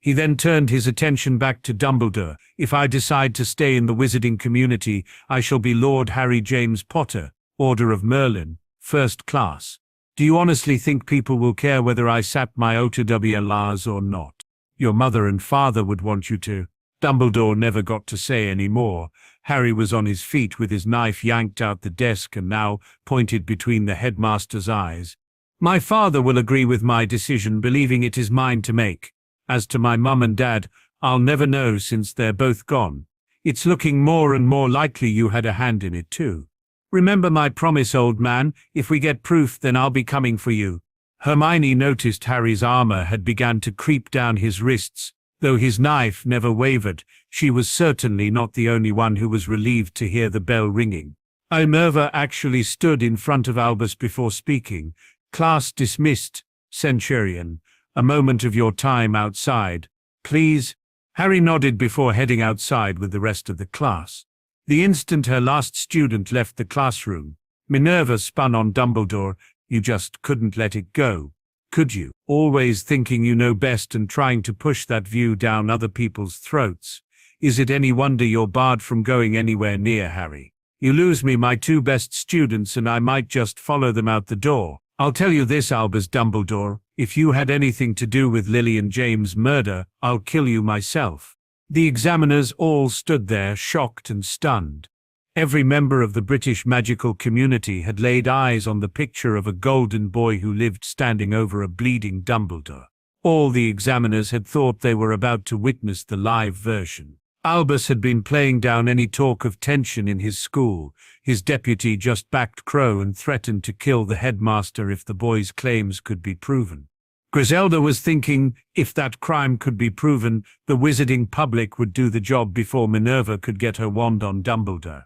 He then turned his attention back to Dumbledore. If I decide to stay in the wizarding community, I shall be Lord Harry James Potter, Order of Merlin, First Class. Do you honestly think people will care whether I sat my OTWLRs or not? Your mother and father would want you to. Dumbledore never got to say any more. Harry was on his feet with his knife yanked out the desk and now pointed between the headmaster's eyes. My father will agree with my decision, believing it is mine to make. As to my mum and dad, I'll never know since they're both gone. It's looking more and more likely you had a hand in it too. Remember my promise, old man. If we get proof, then I'll be coming for you. Hermione noticed Harry's armor had begun to creep down his wrists. Though his knife never wavered, she was certainly not the only one who was relieved to hear the bell ringing. Minerva actually stood in front of Albus before speaking. Class dismissed, Centurion. A moment of your time outside, please. Harry nodded before heading outside with the rest of the class. The instant her last student left the classroom, Minerva spun on Dumbledore. You just couldn't let it go, could you? Always thinking you know best and trying to push that view down other people's throats. Is it any wonder you're barred from going anywhere near Harry? You lose me my 2 best students and I might just follow them out the door. I'll tell you this, Albus Dumbledore, if you had anything to do with Lily and James' murder, I'll kill you myself. The examiners all stood there, shocked and stunned. Every member of the British magical community had laid eyes on the picture of a golden boy who lived standing over a bleeding Dumbledore. All the examiners had thought they were about to witness the live version. Albus had been playing down any talk of tension in his school. His deputy just backed Crow and threatened to kill the headmaster if the boy's claims could be proven. Griselda was thinking, if that crime could be proven, the wizarding public would do the job before Minerva could get her wand on Dumbledore.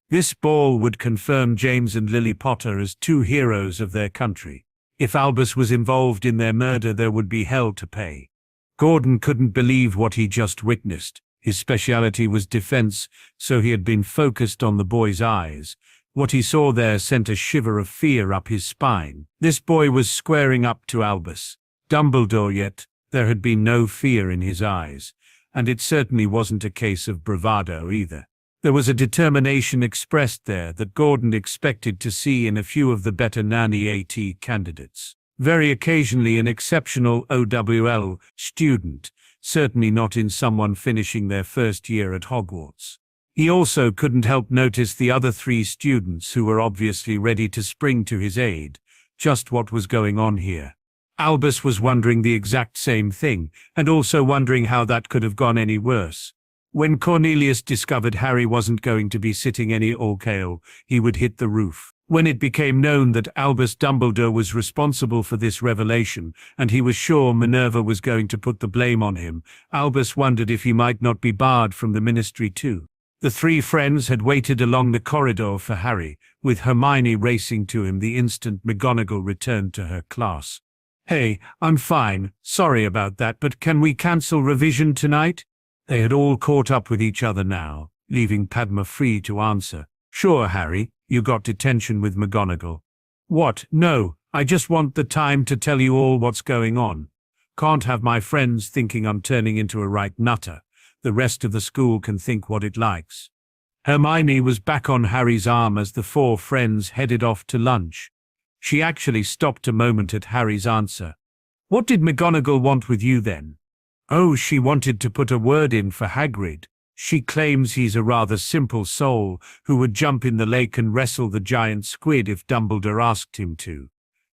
This ball would confirm James and Lily Potter as two heroes of their country. If Albus was involved in their murder, there would be hell to pay. Gordon couldn't believe what he just witnessed. His speciality was defense, so he had been focused on the boy's eyes. What he saw there sent a shiver of fear up his spine. This boy was squaring up to Albus Dumbledore, yet there had been no fear in his eyes, and it certainly wasn't a case of bravado either. There was a determination expressed there that Gordon expected to see in a few of the better nanny AT candidates. Very occasionally an exceptional OWL student, certainly not in someone finishing their first year at Hogwarts. He also couldn't help notice the other three students who were obviously ready to spring to his aid. Just what was going on here? Albus was wondering the exact same thing, and also wondering how that could have gone any worse. When Cornelius discovered Harry wasn't going to be sitting any OKO, he would hit the roof. When it became known that Albus Dumbledore was responsible for this revelation, and he was sure Minerva was going to put the blame on him, Albus wondered if he might not be barred from the ministry too. The three friends had waited along the corridor for Harry, with Hermione racing to him the instant McGonagall returned to her class. "Hey, I'm fine, sorry about that, but can we cancel revision tonight?" They had all caught up with each other now, leaving Padma free to answer. "Sure, Harry, you got detention with McGonagall." "What? No, I just want the time to tell you all what's going on. Can't have my friends thinking I'm turning into a right nutter. The rest of the school can think what it likes." Hermione was back on Harry's arm as the four friends headed off to lunch. She actually stopped a moment at Harry's answer. "What did McGonagall want with you then?" "Oh, she wanted to put a word in for Hagrid. She claims he's a rather simple soul who would jump in the lake and wrestle the giant squid if Dumbledore asked him to.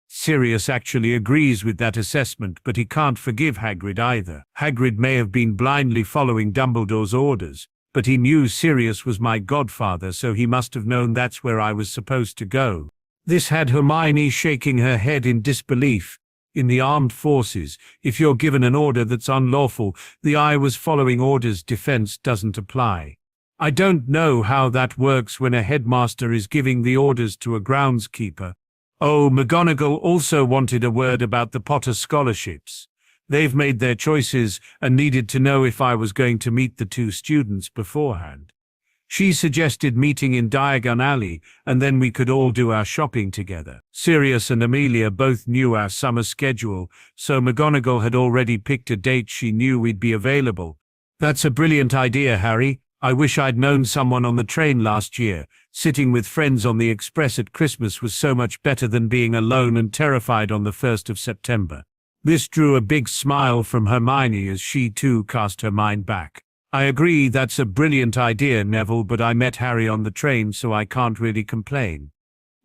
Sirius actually agrees with that assessment, but he can't forgive Hagrid either. Hagrid may have been blindly following Dumbledore's orders, but he knew Sirius was my godfather, so he must have known that's where I was supposed to go." This had Hermione shaking her head in disbelief. In the armed forces, if you're given an order that's unlawful, the "I was following orders" defense doesn't apply. "I don't know how that works when a headmaster is giving the orders to a groundskeeper." "Oh, McGonagall also wanted a word about the Potter scholarships. They've made their choices and needed to know if I was going to meet the two students beforehand. She suggested meeting in Diagon Alley, and then we could all do our shopping together." Sirius and Amelia both knew our summer schedule, so McGonagall had already picked a date she knew we'd be available. "That's a brilliant idea, Harry. I wish I'd known someone on the train last year. Sitting with friends on the express at Christmas was so much better than being alone and terrified on the 1st of September. This drew a big smile from Hermione as she too cast her mind back. "I agree, that's a brilliant idea, Neville, but I met Harry on the train, so I can't really complain."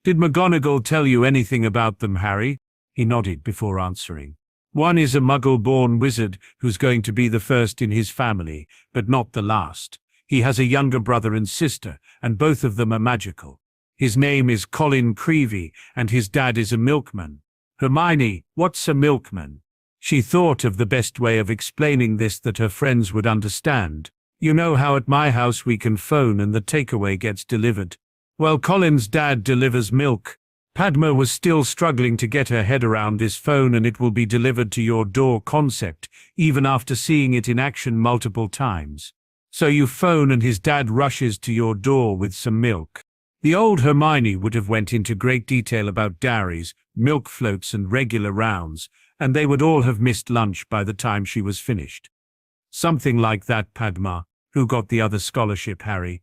"Did McGonagall tell you anything about them, Harry?" He nodded before answering. "One is a Muggle-born wizard who's going to be the first in his family, but not the last. He has a younger brother and sister, and both of them are magical. His name is Colin Creevey, and his dad is a milkman." "Hermione, what's a milkman?" She thought of the best way of explaining this that her friends would understand. "You know how at my house we can phone and the takeaway gets delivered? Well, Colin's dad delivers milk." Padma was still struggling to get her head around this phone and it will be delivered to your door concept, even after seeing it in action multiple times. "So you phone and his dad rushes to your door with some milk." The old Hermione would have went into great detail about dairies, milk floats and regular rounds, and they would all have missed lunch by the time she was finished. "Something like that, Padma. Who got the other scholarship, Harry?"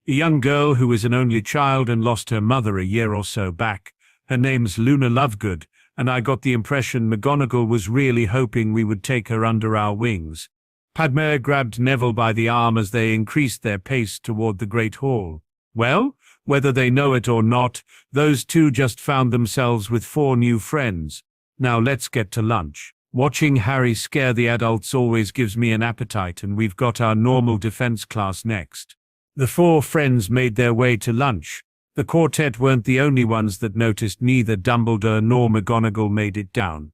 "A young girl who is an only child and lost her mother a year or so back. Her name's Luna Lovegood, and I got the impression McGonagall was really hoping we would take her under our wings." Padma grabbed Neville by the arm as they increased their pace toward the Great Hall. "Well, whether they know it or not, those two just found themselves with 4 new friends. Now let's get to lunch." Watching Harry scare the adults always gives me an appetite, and we've got our normal defense class next. The four friends made their way to lunch. The quartet weren't the only ones that noticed. Neither Dumbledore nor McGonagall made it down.